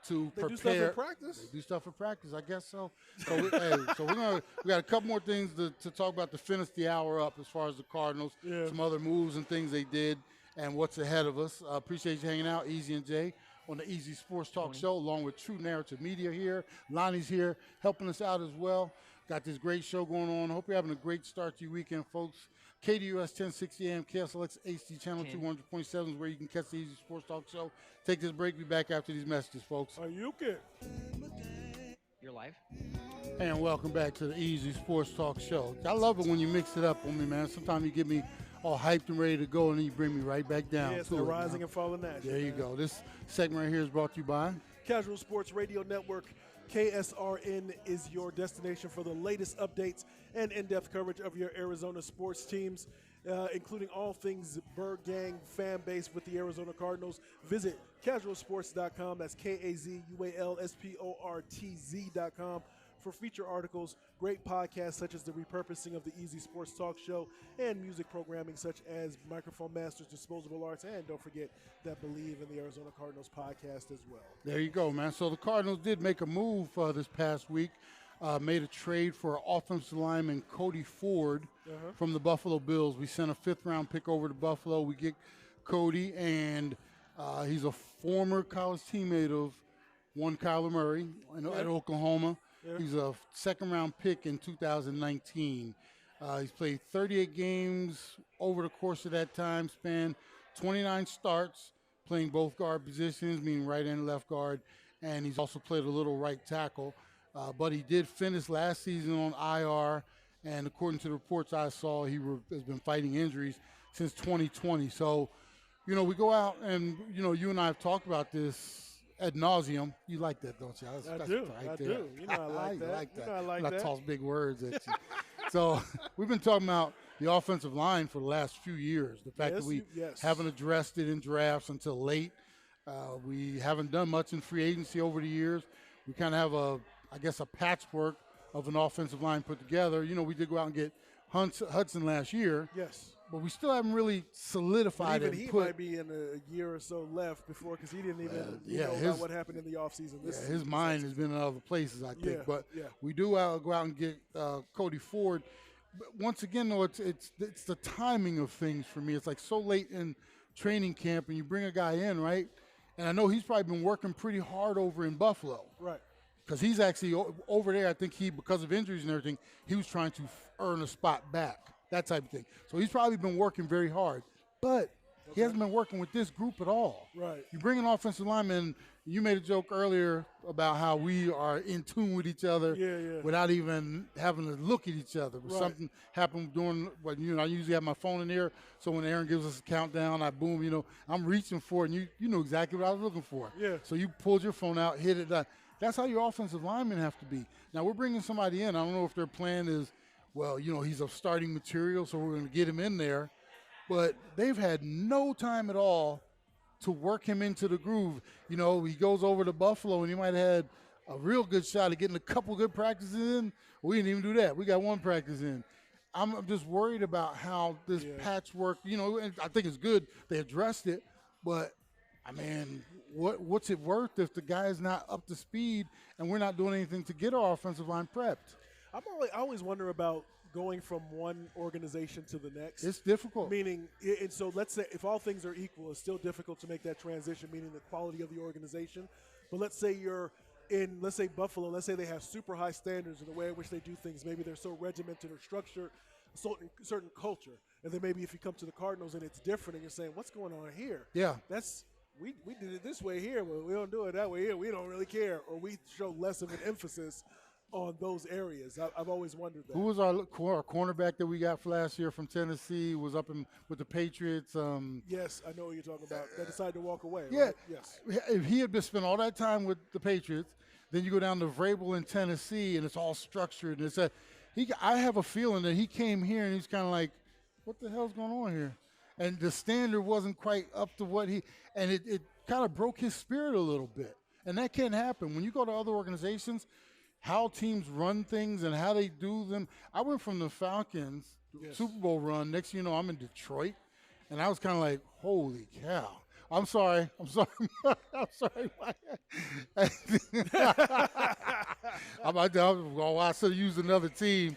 to They prepare. do stuff in practice? They do stuff in practice, I guess so. So, we got a couple more things to talk about to finish the hour up as far as the Cardinals. Yeah. Some other moves and things they did and what's ahead of us. Appreciate you hanging out, Easy and Jay, on the Easy Sports Talk Show, along with True Narrative Media here. Lonnie's here helping us out as well. Got this great show going on. Hope you're having a great start to your weekend, folks. KDUS 1060 AM, KSLX HD Channel 200.7 is where you can catch the Easy Sports Talk Show. Take this break. Be back after these messages, folks. Are you okay? You're live. And welcome back to the Easy Sports Talk Show. I love it when you mix it up on me, man. Sometimes you get me all hyped and ready to go, and then you bring me right back down. Yes, to the it, rising man. and falling action. There you go. This segment right here is brought to you by Casual Sports Radio Network. KSRN is your destination for the latest updates and in-depth coverage of your Arizona sports teams, including all things Bird Gang fan base with the Arizona Cardinals. Visit casualsports.com. That's KAZUALSPORTZ.com for feature articles, great podcasts such as the repurposing of the Easy Sports Talk Show, and music programming such as Microphone Masters, Disposable Arts, and don't forget that Believe in the Arizona Cardinals podcast as well. There you go, man. So the Cardinals did make a move this past week, made a trade for offensive lineman Cody Ford from the Buffalo Bills. We sent a 5th-round pick over to Buffalo. We get Cody, and he's a former college teammate of one Kyler Murray at Oklahoma. Yeah. He's a 2nd-round pick in 2019. He's played 38 games over the course of that time span, 29 starts, playing both guard positions, meaning right and left guard, and he's also played a little right tackle. But he did finish last season on IR, and according to the reports I saw, he has been fighting injuries since 2020. So, we go out and, you and I have talked about this ad nauseum. You like that, don't you? I do. I do. You know I like that. I like that. I toss big words at you. So we've been talking about the offensive line for the last few years. The fact that we haven't addressed it in drafts until late. We haven't done much in free agency over the years. We kind of have a patchwork of an offensive line put together. We did go out and get Hudson last year. Yes. But we still haven't really solidified it. He might be in a year or so left before, because he didn't even know about what happened in the offseason. His mind has been in other places, I think. But we do go out and get Cody Ford. But once again, though, it's the timing of things for me. It's like so late in training camp, and you bring a guy in, right? And I know he's probably been working pretty hard over in Buffalo. Right. Because he's actually over there, I think because of injuries and everything, he was trying to earn a spot back. That type of thing. So he's probably been working very hard. But he hasn't been working with this group at all. Right. You bring an offensive lineman. You made a joke earlier about how we are in tune with each other without even having to look at each other. Right. Something happened during I usually have my phone in there, so when Aaron gives us a countdown, I boom, I'm reaching for it, and you know exactly what I was looking for. Yeah. So you pulled your phone out, hit it. That's how your offensive linemen have to be. Now, we're bringing somebody in. I don't know if their plan is, he's a starting material, so we're going to get him in there. But they've had no time at all to work him into the groove. He goes over to Buffalo, and he might have had a real good shot at getting a couple good practices in. We didn't even do that. We got one practice in. I'm just worried about how this patchwork, and I think it's good they addressed it, but, what's it worth if the guy is not up to speed and we're not doing anything to get our offensive line prepped? I always wonder about going from one organization to the next. It's difficult. Meaning, and so let's say if all things are equal, it's still difficult to make that transition, meaning the quality of the organization. But let's say you're in, let's say Buffalo, let's say they have super high standards in the way in which they do things. Maybe they're so regimented or structured, a certain culture. And then maybe if you come to the Cardinals and it's different and you're saying, what's going on here? Yeah. We did it this way here, but we don't do it that way here. We don't really care. Or we show less of an emphasis on those areas. I've always wondered that. Who was our cornerback that we got for last year from Tennessee? Was up with the Patriots. Yes, I know what you're talking about. That decided to walk away. Yeah. Right? Yes. If he had been spent all that time with the Patriots, then you go down to Vrabel in Tennessee, and it's all structured. And I have a feeling that he came here and he's kind of like, what the hell's going on here? And the standard wasn't quite up to what it kind of broke his spirit a little bit. And that can happen. When you go to other organizations, how teams run things and how they do them. I went from the Falcons Super Bowl run. Next thing you know, I'm in Detroit. And I was kind of like, holy cow. I'm sorry. I'm sorry. I'm sorry. I should have used another team.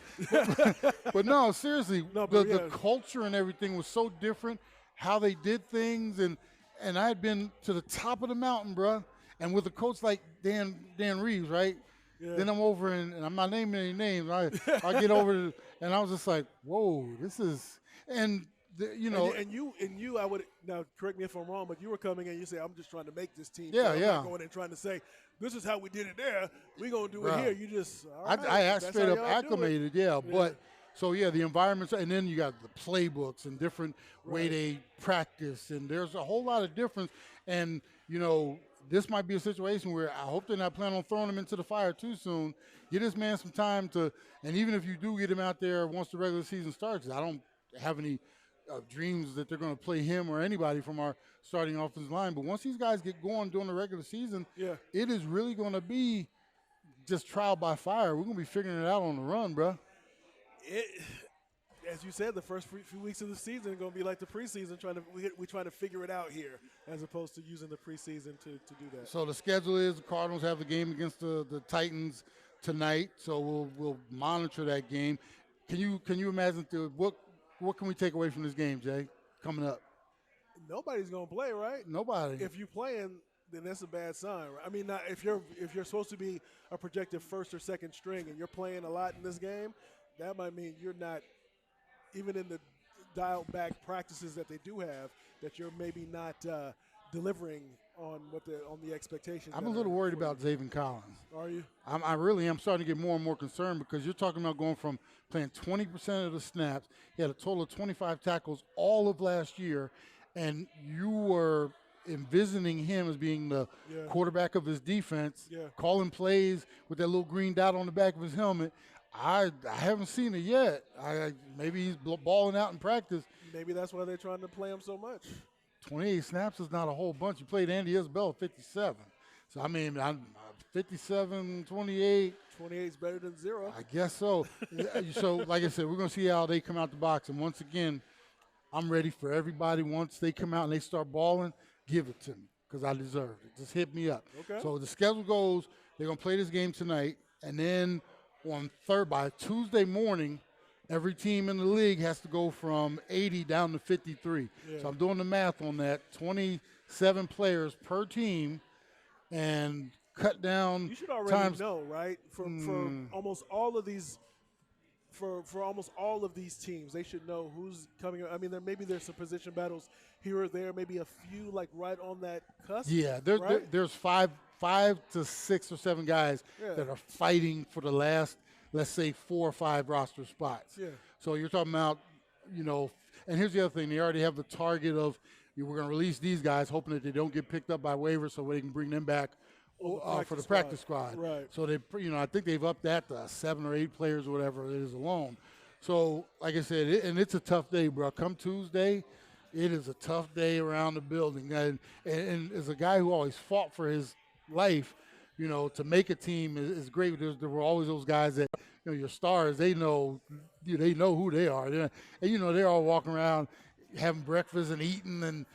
But no, seriously, No, the, but the yeah. culture and everything was so different, how they did things. And I had been to the top of the mountain, bruh. And with a coach like Dan Reeves, right? Yeah. Then I'm over and I'm not naming any names. I get over and I was just like, whoa, this is you know. And you, I would now correct me if I'm wrong, but you were coming in. You say, "I'm just trying to make this team." Yeah, so I'm yeah. not going in trying to say, "This is how we did it there. We gonna do Right. it here." You just, all I right, that's straight how up y'all do it. acclimated, yeah. But so yeah, the environments, and then you got the playbooks and different way Right. they practice, and there's a whole lot of difference. And you know, this might be a situation where I hope they're not planning on throwing him into the fire too soon. Get this man some time to, and even if you do get him out there once the regular season starts, I don't have any dreams that they're going to play him or anybody from our starting offensive line. But once these guys get going during the regular season, Yeah. it is really going to be just trial by fire. We're going to be figuring it out on the run, bro. As you said, the first few weeks of the season are going to be like the preseason. We're trying to figure it out here, as opposed to using the preseason to do that. So the schedule is the Cardinals have the game against the Titans tonight. So we'll monitor that game. Can you imagine what can we take away from this game, Jay? Coming up, Nobody's going to play, right? nobody. If you're playing, then that's a bad sign. Right? I mean, not, if you're supposed to be a projected first or second string and you're playing a lot in this game, that might mean you're not, even in the dialed back practices that they do have, that you're maybe not delivering on the expectations. I'm that a little are worried for you. about Zaven Collins. Are you? I really am starting to get more and more concerned because you're talking about going from playing 20% of the snaps. He had a total of 25 tackles all of last year, and you were envisioning him as being the Yeah. quarterback of his defense, Yeah. calling plays with that little green dot on the back of his helmet. I haven't seen it yet. Maybe he's balling out in practice. Maybe that's why they're trying to play him so much. 28 snaps is not a whole bunch. You played Andy Isabella 57. So, I mean, I'm 57, 28. 28 is better than 0. I guess so. So, like I said, we're going to see how they come out the box. And once again, I'm ready for everybody. Once they come out and they start balling, give it to me because I deserve it. Just hit me up. Okay. So the schedule goes, they're going to play this game tonight. And then by Tuesday morning, every team in the league has to go from 80 down to 53. Yeah. So I'm doing the math on that. 27 players per team and cut down You should already times. know, right? For almost all of these, for almost all of these teams, they should know who's coming. I mean, there's some position battles here or there, maybe a few like right on that cusp. Yeah, right? there's five to 6 or 7 guys Yeah. that are fighting for the last, let's say, 4 or 5 roster spots. Yeah. So you're talking about, and here's the other thing. They already have the target of, we're going to release these guys, hoping that they don't get picked up by waivers so they can bring them back for the practice squad. Right. So they, I think they've upped that to 7 or 8 players or whatever it is alone. So, like I said, and it's a tough day, bro. Come Tuesday, it is a tough day around the building. And as a guy who always fought for his life, to make a team is great. There were always those guys that, your stars, they know who they are. And, they're all walking around having breakfast and eating and,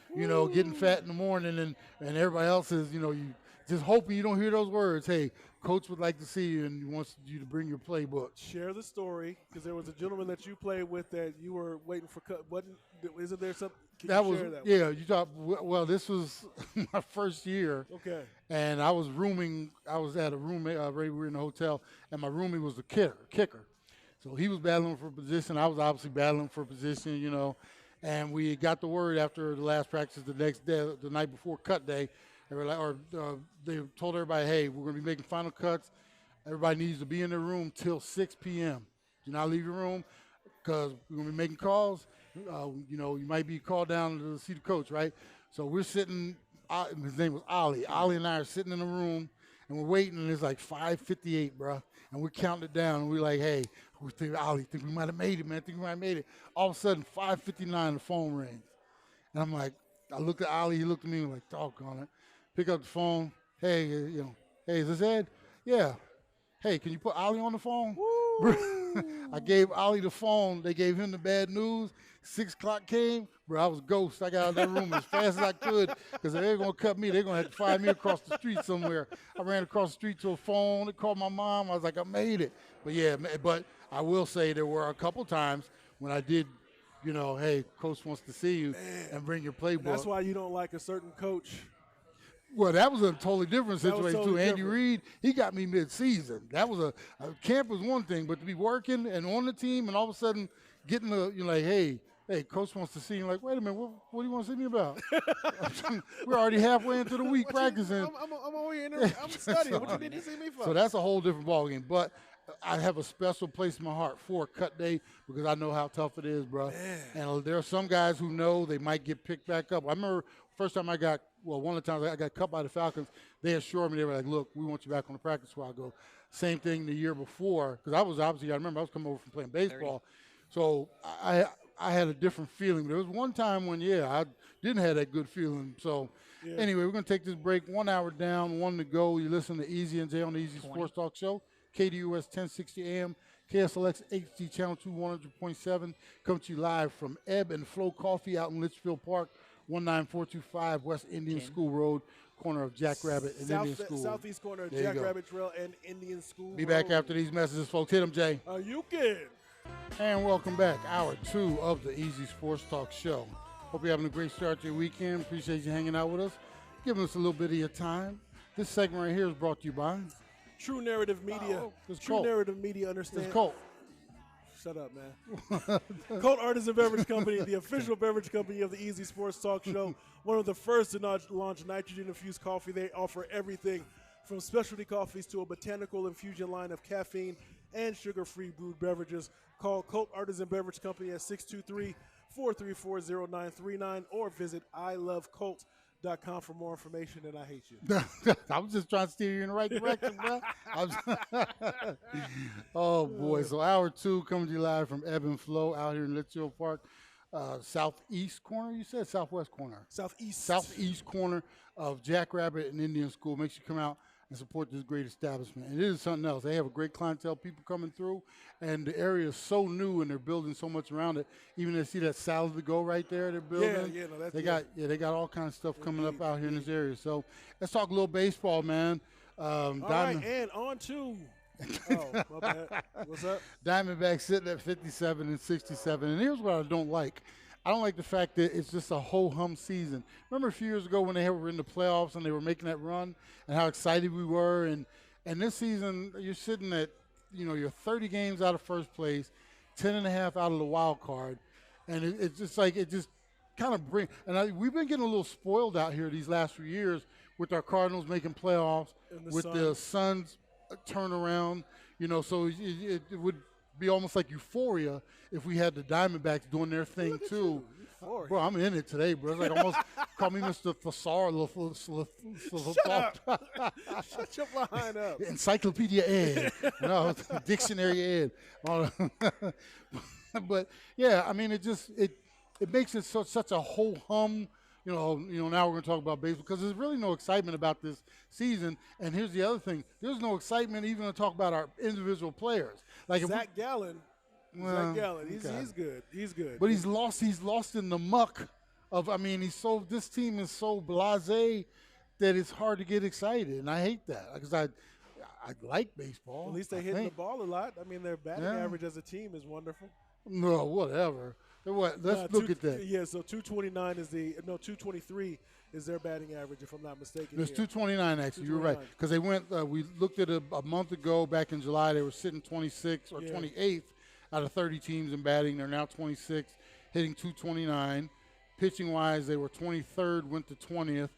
getting fat in the morning. And everybody else is, you just hoping you don't hear those words. Hey, coach would like to see you and wants you to bring your playbook. Share the story, because there was a gentleman that you played with that you were waiting for. Isn't there something? Can you share that? Yeah. You thought, well, this was my first year. Okay. And I was rooming. I was at a roommate. We were in a hotel, and my roommate was the kicker. So he was battling for a position. I was obviously battling for a position, And we got the word after the last practice the next day, the night before cut day. They were like, they told everybody, hey, we're going to be making final cuts. Everybody needs to be in their room till 6 p.m. Do not leave your room because we're going to be making calls. You might be called down to see the coach, right? So we're sitting. His name was Ollie. Ollie and I are sitting in the room, and we're waiting, and it's like 5:58, bro. And we're counting it down, and we're like, hey, Ollie, think we might have made it, man. Think we might have made it. All of a sudden, 5:59, the phone rings. And I'm like, I looked at Ollie. He looked at me and was like, doggone it. Pick up the phone. Hey, hey, is this Ed? Yeah. Hey, can you put Ollie on the phone? Woo! I gave Ollie the phone. They gave him the bad news. 6 o'clock came, bro. I was ghost. I got out of that room as fast as I could because if they're gonna cut me, they're gonna have to fire me across the street somewhere. I ran across the street to a phone. They called my mom. I was like, I made it. But yeah, but I will say there were a couple times when I did, hey, coach wants to see you and bring your playbook. That's why you don't like a certain coach. Well, that was a totally different That was situation too. totally Andy different. Reid, he got me mid-season. That was a camp was one thing, but to be working and on the team and all of a sudden getting like, hey, coach wants to see you. Like, wait a minute, what do you want to see me about? We're already halfway into the week practicing. I'm over here. I'm studying. What you need to see me for? So that's a whole different ballgame. But I have a special place in my heart for cut day because I know how tough it is, bro. And there are some guys who know they might get picked back up. I remember first time one of the times I got cut by the Falcons, they assured me, they were like, look, we want you back on the practice squad. I go, same thing the year before, because I was obviously, I remember I was coming over from playing baseball. 30. So I had a different feeling. There was one time when, I didn't have that good feeling. So anyway, we're going to take this break. 1 hour down, 1 to go. You listen to Easy and Jay on the Easy Sports Talk Show. KDUS 1060 AM, KSLX HD Channel 2 100.7. Come to you live from Ebb and Flow Coffee out in Litchfield Park, 19425 West Indian School Road, corner of Jackrabbit and Indian School. Southeast corner of Jackrabbit Trail and Indian School Be back after these messages, folks. Hit them, Jay. You can. And welcome back. Hour 2 of the Easy Sports Talk Show. Hope you're having a great start to your weekend. Appreciate you hanging out with us, giving us a little bit of your time. This segment right here is brought to you by True Narrative Media. It's True Colt. Narrative Media understands. It's Colt. Shut up, man. Colt Artisan Beverage Company, the official beverage company of the Easy Sports Talk Show. One of the first to launch nitrogen-infused coffee. They offer everything from specialty coffees to a botanical infusion line of caffeine and sugar-free brewed beverages. Call Colt Artisan Beverage Company at 623-434-0939 or visit ilovecolt.com for more information, and I hate you. I was just trying to steer you in the right direction, bro. Oh, boy. So hour 2 coming to you live from Ebb and Flow out here in Litchfield Park. Southeast corner, you said? Southwest corner. Southeast corner of Jackrabbit and Indian School. Make sure you come out and support this great establishment. And it is something else. They have a great clientele, people coming through, and the area is so new and they're building so much around it. Even they see that salad to go right there they're building. They got all kinds of stuff coming up out here in this area. So let's talk a little baseball, man. All right, and on to my bad. What's up? Diamondbacks sitting at 57 and 67. And here's what I don't like. I don't like the fact that it's just a ho-hum season. Remember a few years ago when they were in the playoffs and they were making that run and how excited we were? And this season, you're sitting at, you're 30 games out of first place, 10 and a half out of the wild card. And it's just like, it just kind of we've been getting a little spoiled out here these last few years with our Cardinals making playoffs, the Suns turnaround, so it would be almost like euphoria if we had the Diamondbacks doing their thing too. Bro, I'm in it today, bro. It's like almost call me Mr. Thesaurus. Shut up. Shut your behind up. Encyclopedia Ed. No, Dictionary Ed. But yeah, I mean, it makes it such a whole hum. Now we're going to talk about baseball because there's really no excitement about this season. And here's the other thing: there's no excitement even to talk about our individual players. Like Zach Gallen. He's good. He's good. But he's lost in the muck of. I mean, this team is so blasé that it's hard to get excited, and I hate that because I like baseball. At least they're hitting the ball a lot. I mean, their batting average as a team is wonderful. No, whatever. Let's look at that. Yeah, so 223 is their batting average, if I'm not mistaken. It's 229, actually. You're right. Because they went, we looked at a month ago back in July, they were sitting 26th or 28th out of 30 teams in batting. They're now 26th, hitting 229. Pitching-wise, they were 23rd, went to 20th.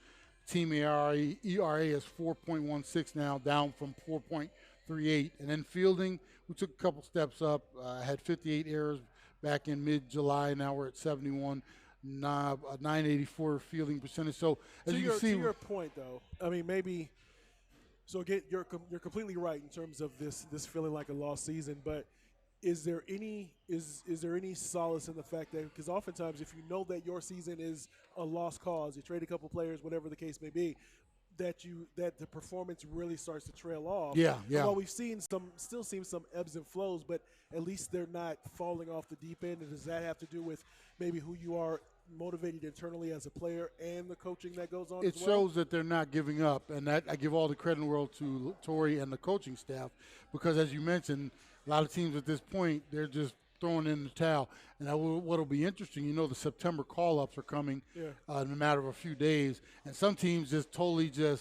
Team ERA is 4.16 now, down from 4.38. And then fielding, we took a couple steps up, had 58 errors back in mid-July. Now we're at 71, 984 fielding percentage. So as you can see, to your point, though, I mean, maybe – so again, you're completely right in terms of this feeling like a lost season, but is there any solace in the fact that – because oftentimes if you know that your season is a lost cause, you trade a couple players, whatever the case may be, that the performance really starts to trail off. Yeah, And yeah. while we've still seen some ebbs and flows, but at least they're not falling off the deep end. And does that have to do with maybe who you are motivated internally as a player and the coaching that goes on? It as well? shows that they're not giving up, and that I give all the credit in the world to Torrey and the coaching staff, because as you mentioned, a lot of teams at this point they're just throwing in the towel. And what'll be interesting, the September call-ups are coming in a matter of a few days, and some teams just totally you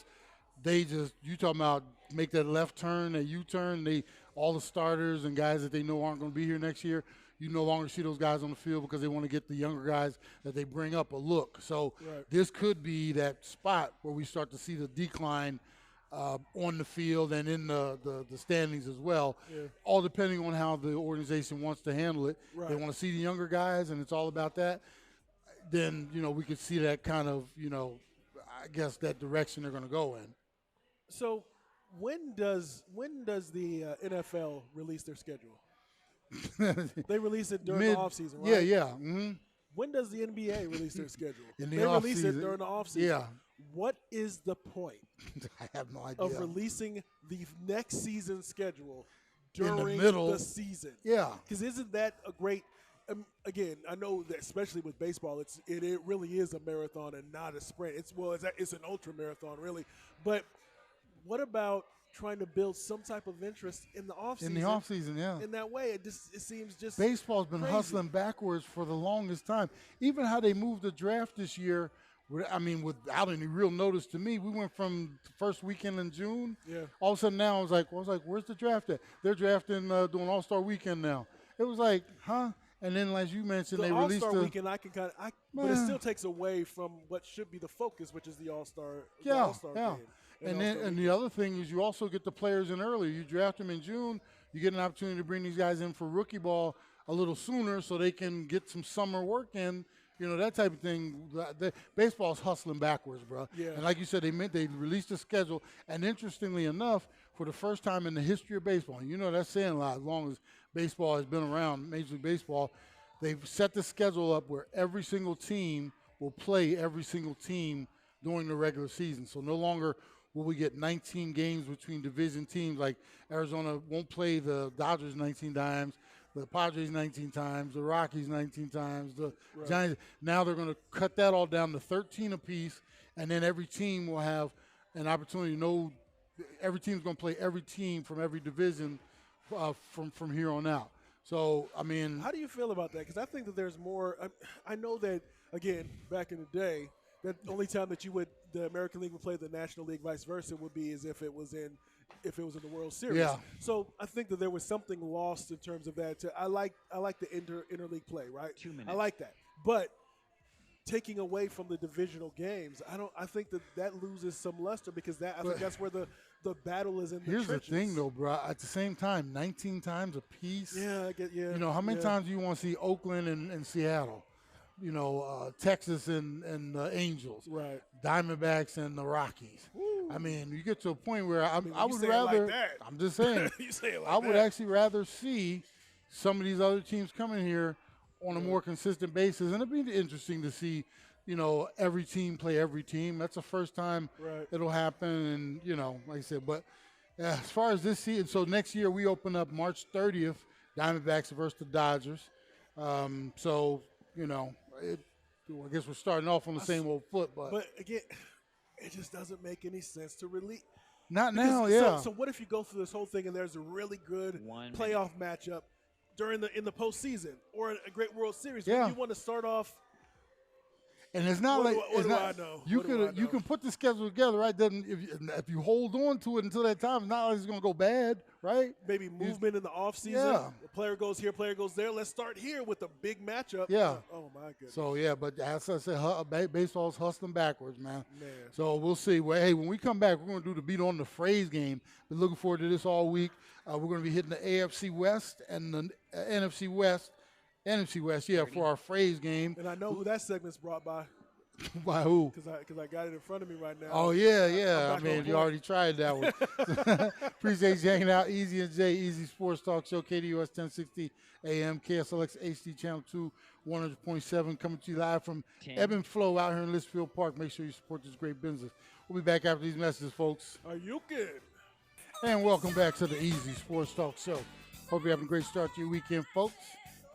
talking about make that left turn, that U-turn, all the starters and guys that they know aren't going to be here next year. You no longer see those guys on the field because they want to get the younger guys that they bring up a look. So this could be that spot where we start to see the decline on the field and in the standings as well, all depending on how the organization wants to handle it. They want to see the younger guys, and it's all about that. Then, we could see that kind of, I guess that direction they're going to go in. So when does the NFL release their schedule? They release it during the offseason, right? Yeah. Mm-hmm. When does the NBA release their schedule? In the they release it offseason. during the offseason. Yeah. What is the point I have no idea. of releasing the next season's schedule during in the middle the season? Yeah. Because isn't that a great again, I know that especially with baseball, it really is a marathon and not a sprint. It's an ultra marathon, really. But what about trying to build some type of interest in the offseason? In the offseason, yeah. In that way, it seems just baseball's been crazy. hustling backwards for the longest time. Even how they moved the draft this year, without any real notice to me, we went from the first weekend in June. Yeah. All of a sudden now I was like, where's the draft at? They're drafting doing All-Star Weekend now. It was like, huh? And then, as you mentioned, the they released All-Star Weekend. But it Man. still takes away from what should be the focus, which is the All-Star. Yeah, the All-Star yeah. game. And the other thing is you also get the players in earlier. You draft them in June, you get an opportunity to bring these guys in for rookie ball a little sooner so they can get some summer work in, that type of thing. Baseball's hustling backwards, bro. Yeah. And like you said, they released the schedule. And interestingly enough, for the first time in the history of baseball, and that's saying a lot, as long as baseball has been around, Major League Baseball, they've set the schedule up where every single team will play every single team during the regular season. So no longer will we get 19 games between division teams. Like Arizona won't play the Dodgers 19 times, the Padres 19 times, the Rockies 19 times, the Giants. Now they're going to cut that all down to 13 apiece, and then every team will have an opportunity. Every team's going to play every team from every division from here on out. So, how do you feel about that? Because I think that there's more. I know that, again, back in the day, that only time that the American League would play the National League, vice versa, would be as if it was in the World Series. Yeah. So I think that there was something lost in terms of that. I like the interleague play, right? 2 minutes. I like that, but taking away from the divisional games, I think that loses some luster because I think that's where the battle is in the here's trenches. the thing, though, bro. At the same time, 19 times apiece. Yeah, I get. Yeah. How many times do you want to see Oakland and Seattle? Texas and the Angels, Right. Diamondbacks and the Rockies. Woo. You get to a point where I you would say it like rather. that. I'm just saying. You say it like I would that. actually rather see some of these other teams coming here on a more consistent basis, and it'd be interesting to see, every team play every team. That's the first time Right. it'll happen, and like I said. But as far as this season, so next year we open up March 30th, Diamondbacks versus the Dodgers. I guess we're starting off on the same old foot, But again, it just doesn't make any sense to release. not Because- now, yeah. So what if you go through this whole thing and there's a really good 1 playoff matchup in the postseason or a great World Series? Yeah. When you want to start off. And it's not What like do it's I not, know? you What do I could you know? can put the schedule together, right? Doesn't if you hold on to it until that time, it's not like it's gonna go bad, right? Maybe movement in the offseason. Yeah. A player goes here, player goes there. Let's start here with a big matchup. Yeah. Oh, my goodness. So yeah, but as I said, baseball's hustling backwards, man. Man. So we'll see. Well, hey, when we come back, we're gonna do the Beat on the Phrase game. Been looking forward to this all week. We're gonna be hitting the AFC West and the NFC West, yeah, for our Phrase game. And I know who that segment's brought by By who? because I got it in front of me right now. Oh, yeah. I'm I back mean, on you board. already tried that one. Appreciate you hanging out. Easy and Jay, Easy Sports Talk Show, KDUS 1060 AM, KSLX HD Channel 2, 100.7, coming to you live from 10. Ebb and Flow out here in Litchfield Park. Make sure you support this great business. We'll be back after these messages, folks. Are you good? And welcome back to the Easy Sports Talk Show. Hope you're having a great start to your weekend, folks.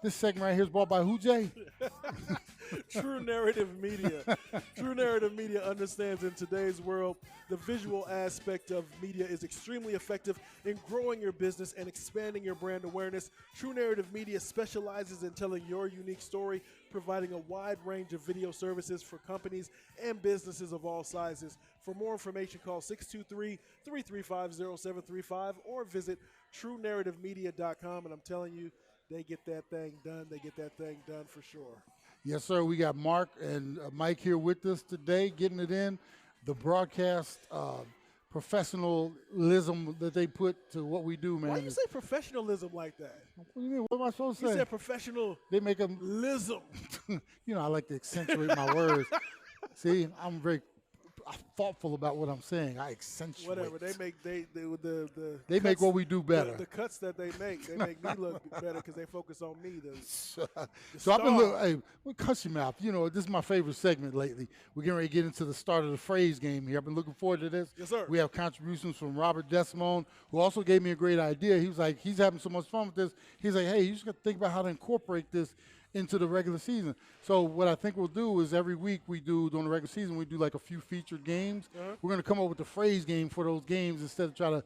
This segment right here is brought by who, Jay? True Narrative Media. True Narrative Media understands in today's world, the visual aspect of media is extremely effective in growing your business and expanding your brand awareness. True Narrative Media specializes in telling your unique story, providing a wide range of video services for companies and businesses of all sizes. For more information, call 623-335-0735 or visit TrueNarrativeMedia.com. And I'm telling you, they get that thing done. They get that thing done for sure. Yes, sir. We got Mark and Mike here with us today, getting it in. The broadcast professionalism that they put to what we do, man. Why do you say professionalism like that? What do you mean? What am I supposed to You say? said professionalism. They make them. You know, I like to accentuate my words. See, I'm very thoughtful about what I'm saying. I accentuate. Whatever they make, they They make what we do better. The cuts that they make me look better because they focus on me. So I've been looking. Hey, well, cut your mouth. You know, this is my favorite segment lately. We're getting ready to get into the start of the phrase game here. I've been looking forward to this. Yes, sir. We have contributions from Robert Desimone, who also gave me a great idea. He was like, he's having so much fun with this. He's like, hey, you just got to think about how to incorporate this into the regular season. So what I think we'll do is every week we do, during the regular season, we do like a few featured games. We're going to come up with the phrase game for those games instead of try to,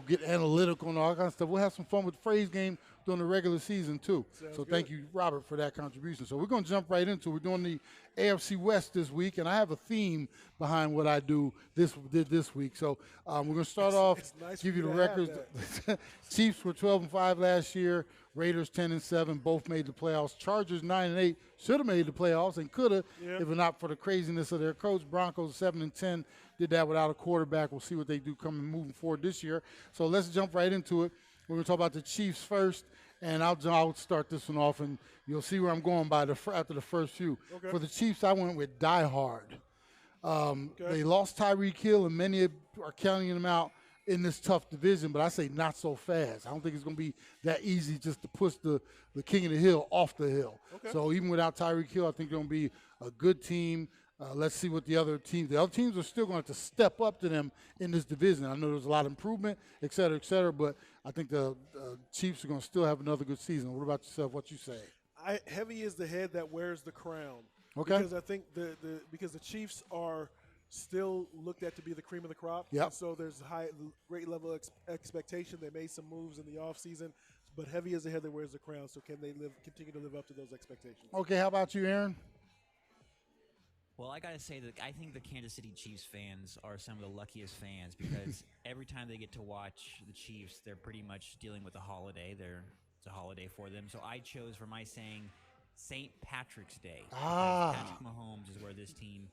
get analytical and all that kind of stuff. We'll have some fun with the phrase game during the regular season too. So thank you, Robert, for that contribution. So we're going to jump right into it. We're doing the AFC West this week, and I have a theme behind what I do this week. So we're going to start off, nice give you for the you to have records. Chiefs were 12-5 last year. Raiders 10-7, both made the playoffs. Chargers 9-8, should have made the playoffs and could have if not for the craziness of their coach. Broncos 7-10, did that without a quarterback. We'll see what they do moving forward this year. So let's jump right into it. We're going to talk about the Chiefs first, and I'll start this one off, and you'll see where I'm going after the first few. Okay. For the Chiefs, I went with Die Hard. They lost Tyreek Hill, and many are counting them out in this tough division, but I say not so fast. I don't think it's going to be that easy just to push the king of the hill off the hill. Okay. So even without Tyreek Hill, I think they're going to be a good team. Let's see what the other teams are still going to have to step up to them in this division. I know there's a lot of improvement, et cetera, but I think the Chiefs are going to still have another good season. What about yourself? What you say? Heavy is the head that wears the crown. Okay. Because I think because the Chiefs are still looked at to be the cream of the crop. Yep. So there's great level of expectation. They made some moves in the offseason, but heavy is the head that wears the crown. So can they continue to live up to those expectations? Okay, how about you, Aaron? Well, I got to say that I think the Kansas City Chiefs fans are some of the luckiest fans because every time they get to watch the Chiefs, they're pretty much dealing with a holiday. It's a holiday for them. So I chose for my saying St. Patrick's Day. Patrick Mahomes is where this team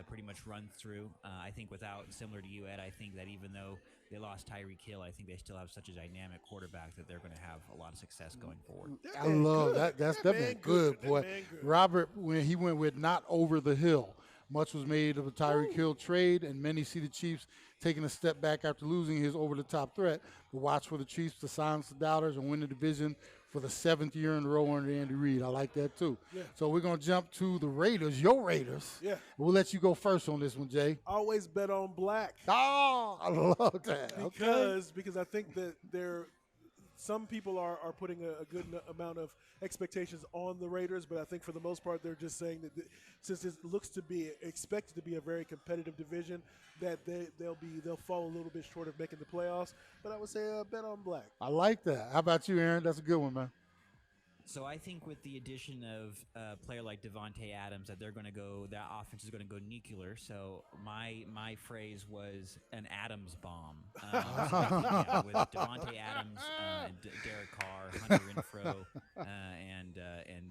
pretty much runs through. I think similar to you, Ed, I think that even though they lost Tyreek Hill, I think they still have such a dynamic quarterback that they're going to have a lot of success going forward. I love that. That's definitely good, boy. Robert, when he went with not over the hill, much was made of the Tyreek Hill trade, and many see the Chiefs taking a step back after losing his over-the-top threat. But watch for the Chiefs to silence the doubters and win the division for the 7th year in a row under Andy Reid. I like that, too. Yeah. So we're going to jump to the Raiders, your Raiders. Yeah. We'll let you go first on this one, Jay. Always bet on black. Oh, I love that. Because I think that some people are putting a good amount of expectations on the Raiders, but I think for the most part they're just saying that since it looks to be expected to be a very competitive division, that they'll fall a little bit short of making the playoffs. But I would say bet on black. I like that. How about you, Aaron? That's a good one, man. So I think with the addition of a player like Devontae Adams, that that offense is going to go nuclear. So my phrase was an Adams bomb. With Devontae Adams, Derek Carr, Hunter Renfrow, and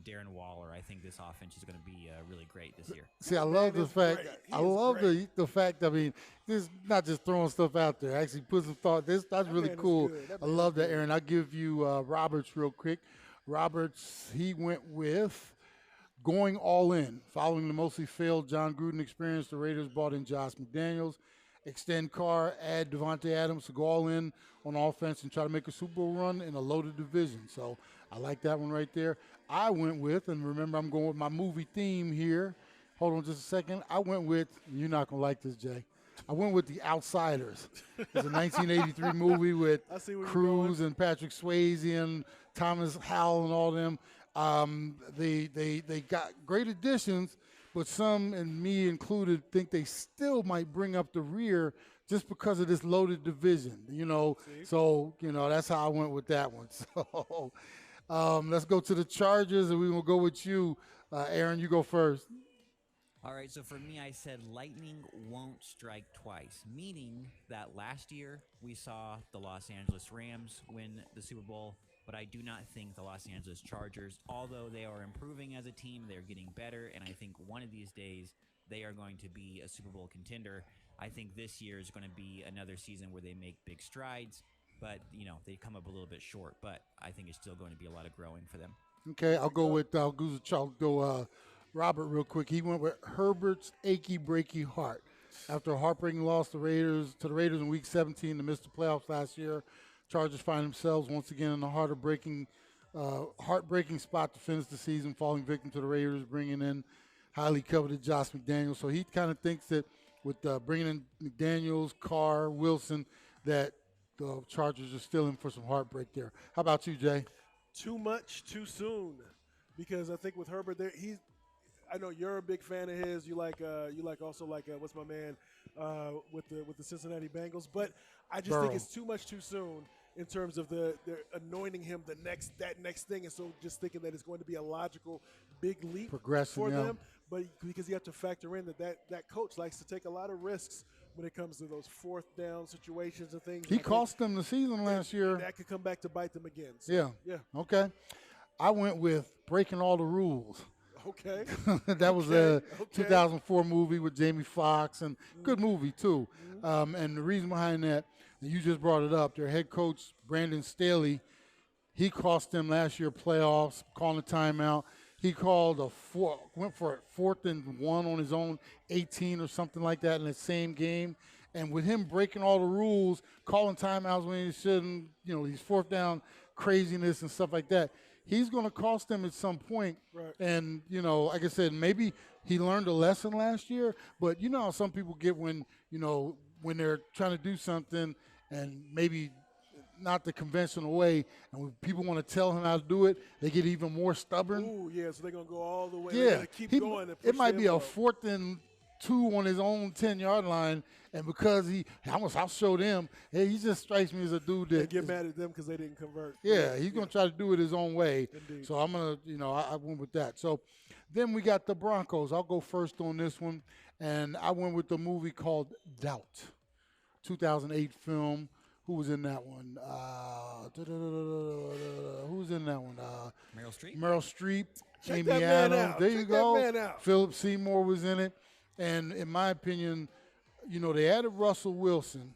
Darren Waller, I think this offense is going to be really great this year. See, I love the fact. I love the fact. I mean, this is not just throwing stuff out there. Actually, put some thought. That's really cool. I love that, Aaron. I'll give you Roberts real quick. Roberts, he went with going all in. Following the mostly failed John Gruden experience, the Raiders brought in Josh McDaniels, extend Carr, add Devontae Adams to go all in on offense and try to make a Super Bowl run in a loaded division. So I like that one right there. I went with, and remember I'm going with my movie theme here. Hold on just a second. I went with, you're not going to like this, Jay. I went with The Outsiders. It's a 1983 movie with I see where you're Cruise and Patrick Swayze and Thomas Howell and all them. They got great additions, but some, and me included, think they still might bring up the rear just because of this loaded division, So, that's how I went with that one. So let's go to the Chargers, and we will go with you. Aaron, you go first. All right, so for me, I said lightning won't strike twice, meaning that last year we saw the Los Angeles Rams win the Super Bowl, but I do not think the Los Angeles Chargers, although they are improving as a team, they're getting better, and I think one of these days they are going to be a Super Bowl contender. I think this year is going to be another season where they make big strides, but, they come up a little bit short, but I think it's still going to be a lot of growing for them. Okay, I'll go with Robert real quick. He went with Herbert's achy breaky heart. After a heartbreaking loss to the Raiders in Week 17 to miss the playoffs last year, Chargers find themselves once again in a heartbreaking spot to finish the season, falling victim to the Raiders, bringing in highly coveted Josh McDaniels. So he kind of thinks that with bringing in McDaniels, Carr, Wilson, that the Chargers are still in for some heartbreak there. How about you, Jay? Too much, too soon, because I think with Herbert, I know you're a big fan of his. You like what's my man with the Cincinnati Bengals, but I just think it's too much too soon in terms of they're anointing him that next thing, and so just thinking that it's going to be a logical big leap for them. But because you have to factor in that coach likes to take a lot of risks when it comes to those fourth down situations and things. He cost them the season last year. That could come back to bite them again. So, yeah. Okay. I went with breaking all the rules. Okay. That was a 2004 movie with Jamie Foxx, and good movie too. And the reason behind that, and you just brought it up, their head coach Brandon Staley, he cost them last year playoffs, calling a timeout. He went for a 4th and 1 on his own 18 or something like that in the same game. And with him breaking all the rules, calling timeouts when he shouldn't, these 4th down craziness and stuff like that, he's going to cost them at some point. Right. And, like I said, maybe he learned a lesson last year, but you know how some people get when they're trying to do something and maybe not the conventional way, and when people want to tell him how to do it, they get even more stubborn. Ooh, yeah, so they're going to go all the way. Yeah. They're going to keep going. And push it might be a envelope. 4th and 2 on his own 10-yard line, and because he almost outshowed him, hey, he just strikes me as a dude that and get mad at them because they didn't convert. Yeah, he's going to try to do it his own way. Indeed. So I'm going to, I went with that. So then we got the Broncos. I'll go first on this one, and I went with the movie called Doubt, 2008 film. Who was in that one? Who was in that one? Meryl Streep. Meryl Streep, Check Amy that man Adams. out. There Check you that go. man out. Philip Seymour was in it. And in my opinion, they added Russell Wilson,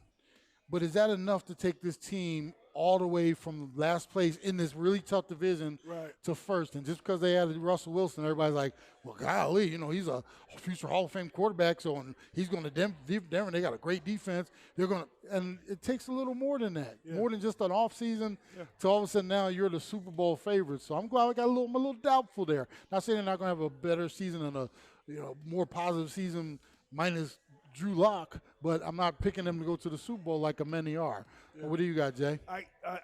but is that enough to take this team all the way from last place in this really tough division to first? And just because they added Russell Wilson, everybody's like, well, golly, he's a future Hall of Fame quarterback, so and he's going to Denver. They got a great defense. And it takes a little more than that, more than just an off season to all of a sudden now you're the Super Bowl favorite. So I'm glad I got I'm a little doubtful there. Not saying they're not going to have a better season and a more positive season minus Drew Lock, but I'm not picking them to go to the Super Bowl like many are. Yeah. What do you got, Jay?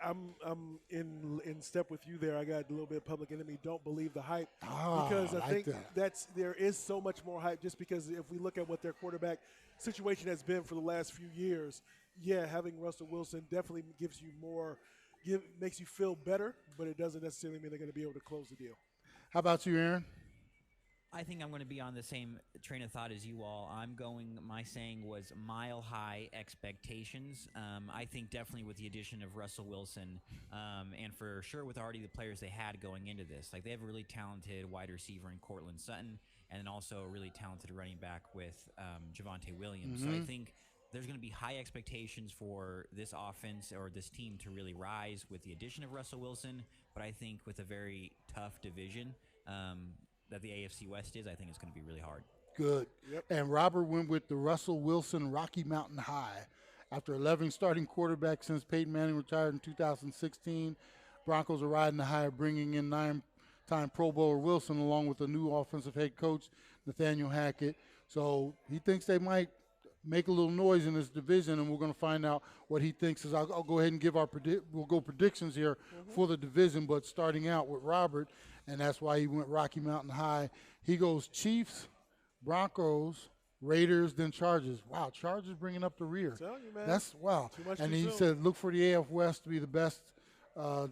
I'm in step with you there. I got a little bit of Public Enemy. Don't believe the hype, Ah, because I like think that. there is so much more hype. Just because if we look at what their quarterback situation has been for the last few years, having Russell Wilson definitely gives you more, makes you feel better, but it doesn't necessarily mean they're going to be able to close the deal. How about you, Aaron? I think I'm going to be on the same train of thought as you all. My saying was mile high expectations. I think definitely with the addition of Russell Wilson, and for sure with already the players they had going into this, like they have a really talented wide receiver in Cortland Sutton, and then also a really talented running back with Javonte Williams. So I think there's going to be high expectations for this offense or this team to really rise with the addition of Russell Wilson, but I think with a very tough division, that the AFC West is, I think it's going to be really hard. Good. Yep. And Robert went with the Russell Wilson Rocky Mountain High. After 11 starting quarterbacks since Peyton Manning retired in 2016, Broncos are riding the high, bringing in 9-time Pro Bowler Wilson along with the new offensive head coach, Nathaniel Hackett. So he thinks they might make a little noise in this division, and we're going to find out what he thinks. I'll go ahead and give we'll go predictions here for the division, but starting out with Robert, and that's why he went Rocky Mountain High. He goes Chiefs, Broncos, Raiders, then Chargers. Wow, Chargers bringing up the rear. I'm telling you, man. That's wow. Too much And too he soon. said, look for the AF West to be the best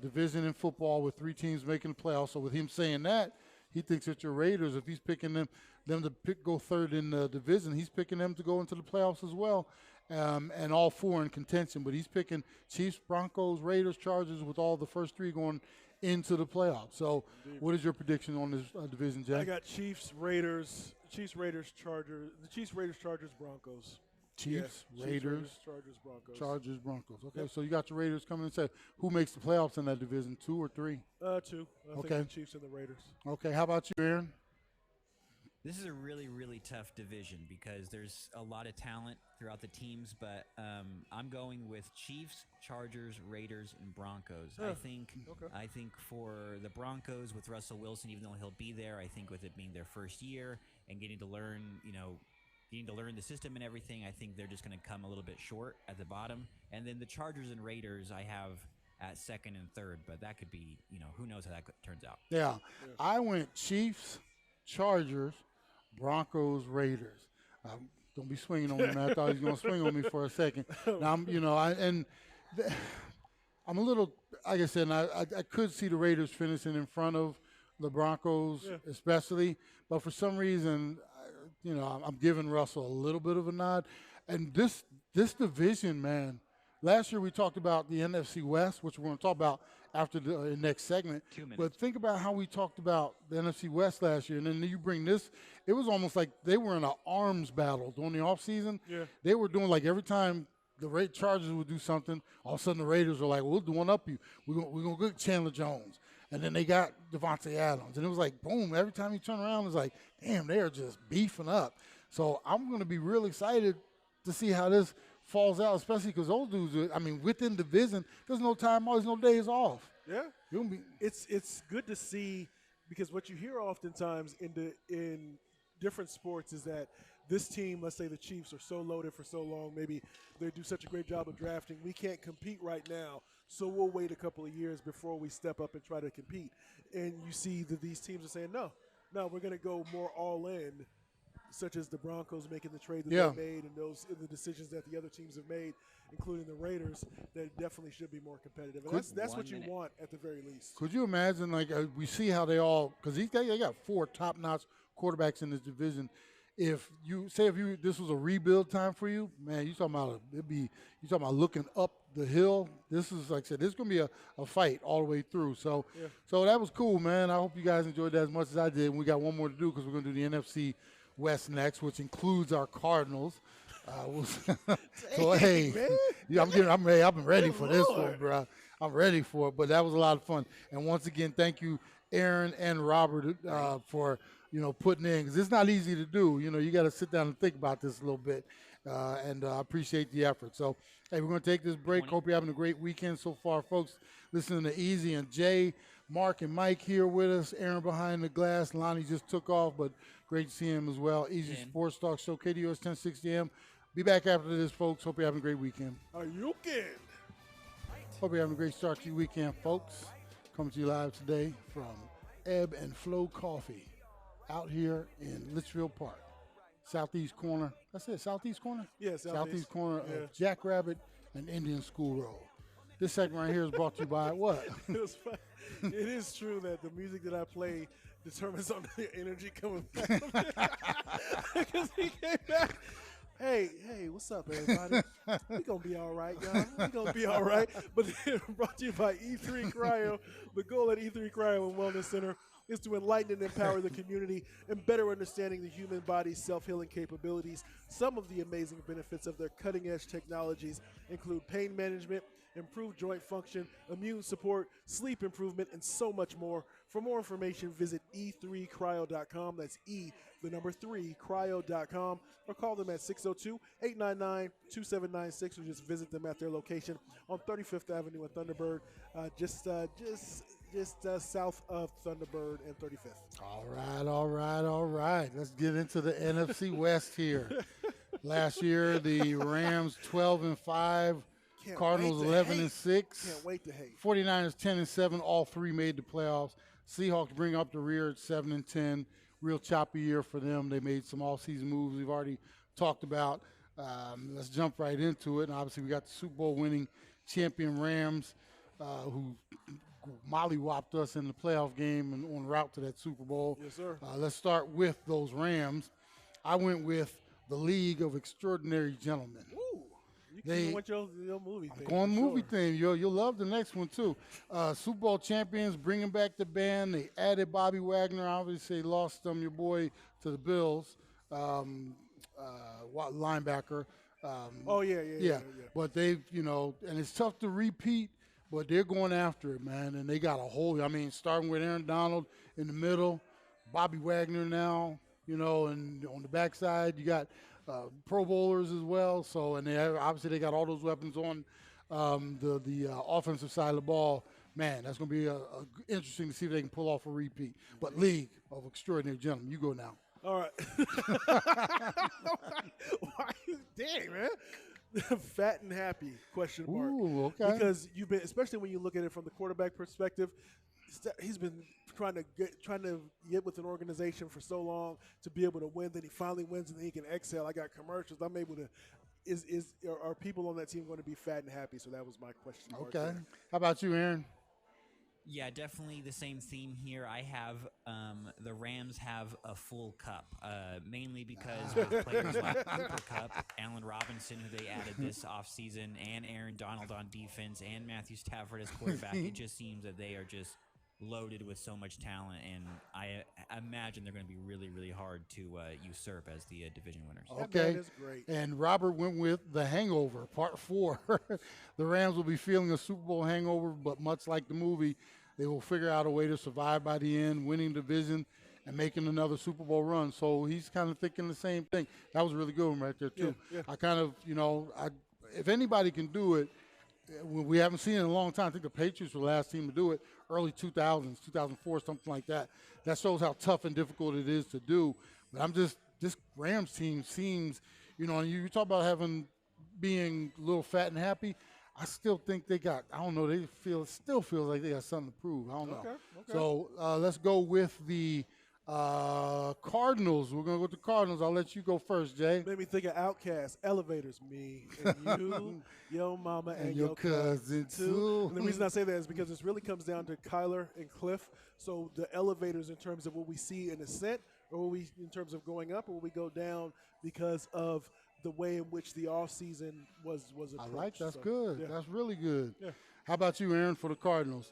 division in football with 3 teams making the playoffs. So with him saying that, he thinks that your Raiders, if he's picking them to go third in the division, he's picking them to go into the playoffs as well, and all 4 in contention. But he's picking Chiefs, Broncos, Raiders, Chargers with all the first 3 going into the playoffs. So what is your prediction on this division, Jay? I got Chiefs, Raiders, Chargers. The Chiefs, Raiders, Chargers, Broncos. Chiefs, Yes, Raiders, Chargers, Broncos. Chargers, Broncos. Okay, Yep. so you got your Raiders coming in. Say, who makes the playoffs in that division, 2 or 3? 2. I Okay. think the Chiefs and the Raiders. Okay, how about you, Aaron? This is a really, really tough division because there's a lot of talent throughout the teams, but I'm going with Chiefs, Chargers, Raiders, and Broncos. Okay. I think for the Broncos with Russell Wilson, even though he'll be there, I think with it being their first year and getting to learn the system and everything, I think they're just going to come a little bit short at the bottom. And then the Chargers and Raiders, I have at second and third, but that could be, who knows how that turns out. Yeah, I went Chiefs, Chargers, Broncos, Raiders. Don't be swinging on me, man. I thought he was going to swing on me for a second. Now, I'm a little, like I said, I could see the Raiders finishing in front of the Broncos, especially. But for some reason, I'm giving Russell a little bit of a nod. And this division, man, last year we talked about the NFC West, which we're going to talk about after the next segment. 2 minutes. But think about how we talked about the NFC West last year, and then you bring this. It was almost like they were in an arms battle during the offseason. Yeah. They were doing like every time the Chargers would do something, all of a sudden the Raiders were like, we'll do one up you. We're going to get Chandler Jones. And then they got Devontae Adams. And it was like, boom, every time you turn around, it's like, damn, they are just beefing up. So I'm going to be real excited to see how this falls out, especially because those dudes, within division, there's no time off, there's no days off. Yeah. You'll be, It's good to see, because what you hear oftentimes in different sports is that this team, let's say the Chiefs, are so loaded for so long, maybe they do such a great job of drafting, we can't compete right now, so we'll wait a couple of years before we step up and try to compete. And you see that these teams are saying, no, we're going to go more all in, such as the Broncos making the trade that they made, and the decisions that the other teams have made, including the Raiders, that definitely should be more competitive. And that's what you want at the very least. could you imagine, we see how they all, because they got 4 top-notch quarterbacks in this division. If this was a rebuild time for you, man, you talking about looking up the hill. This is, like I said, this is gonna be a fight all the way through. So that was cool, man. I hope you guys enjoyed that as much as I did. And we got one more to do because we're gonna do the NFC West next, which includes our Cardinals. So hey, I'm ready. I've been ready for this one, bro. I'm ready for it. But that was a lot of fun. And once again, thank you, Aaron and Robert, for putting in, because it's not easy to do. You got to sit down and think about this a little bit, and I appreciate the effort. So, hey, we're going to take this break. Hope you're having a great weekend so far, folks. Listening to Easy and Jay, Mark and Mike here with us. Aaron behind the glass. Lonnie just took off, but great to see him as well. Easy Sports Talk Show, KDUS 1060 AM. Be back after this, folks. Hope you're having a great weekend. Are you kidding? Hope you're having a great start to your weekend, folks. Coming to you live today from Ebb and Flow Coffee out here in Litchfield Park. Southeast corner. That's it, southeast corner? Yeah, Southeast corner Yeah. of Jackrabbit and Indian School Road. This segment right here is brought to you by what? It was fun. It is true that the music that I play determines on the energy coming back. Because he came back. Hey, what's up, everybody? We gonna be all right, y'all. We gonna be all right. But brought to you by E3 Cryo. The goal at E3 Cryo and Wellness Center is to enlighten and empower the community and better understanding the human body's self-healing capabilities. Some of the amazing benefits of their cutting-edge technologies include pain management, improved joint function, immune support, sleep improvement, and so much more. For more information, visit e3cryo.com. That's E3cryo.com, or call them at 602-899-2796, or just visit them at their location on 35th Avenue in Thunderbird, just south of Thunderbird and 35th. All right. Let's get into the NFC West here. Last year, the Rams 12-5, Can't Cardinals wait to 11-6, Can't wait to hate. 49ers 10-7. All three made the playoffs. Seahawks bring up the rear at 7-10. Real choppy year for them. They made some all-season moves we've already talked about. Let's jump right into it. And obviously, we got the Super Bowl winning champion Rams, who mollywopped us in the playoff game and on route to that Super Bowl. Yes, sir. Let's start with those Rams. I went with the League of Extraordinary Gentlemen. Ooh, you They- went your movie thing. Going for movie sure. theme. You'll love the next one, too. Super Bowl champions, bringing back the band. They added Bobby Wagner. Obviously, they lost your boy to the Bills, linebacker. Oh, yeah. But they, and it's tough to repeat, but they're going after it, man. And they got a whole, starting with Aaron Donald in the middle, Bobby Wagner now, and on the backside, you got Pro Bowlers as well. So, and obviously they got all those weapons on the offensive side of the ball. Man, that's going to be interesting to see if they can pull off a repeat. But League of Extraordinary Gentlemen, you go now. All right. Dang, man. Fat and happy, question mark. Ooh, okay. Because you've been, especially when you look at it from the quarterback perspective, he's been trying to get with an organization for so long to be able to win. Then he finally wins, and then he can exhale. I got commercials. I'm able to. Are people on that team going to be fat and happy? So that was my question mark. Okay. there. How about you, Aaron? Yeah, definitely the same theme here. I have the Rams have a full cup, mainly because with players like Cooper Kupp, Allen Robinson, who they added this offseason, and Aaron Donald on defense, and Matthew Stafford as quarterback. It just seems that they are just loaded with so much talent, and I imagine they're going to be really, really hard to usurp as the division winners. Okay. That is great. And Robert went with The Hangover, Part 4. The Rams will be feeling a Super Bowl hangover, but much like the movie, they will figure out a way to survive by the end, winning the division and making another Super Bowl run. So he's kind of thinking the same thing. That was a really good one right there, too. Yeah. I kind of, if anybody can do it, we haven't seen it in a long time. I think the Patriots were the last team to do it, early 2000s, 2004, something like that. That shows how tough and difficult it is to do. But this Rams team seems, and you talk about being a little fat and happy. I still think they got, I don't know, still feels like they got something to prove. I don't know. Okay. So let's go with the Cardinals. We're going to go with the Cardinals. I'll let you go first, Jay. Made me think of Outcast, Elevators, me and you, your mama, and your cousin, too. And the reason I say that is because this really comes down to Kyler and Cliff. So the elevators in terms of what we see in ascent, or in terms of going up, or will we go down because of the way in which the offseason was approached. I like that's So, good. yeah. That's really good. Yeah. How about you, Aaron, for the Cardinals?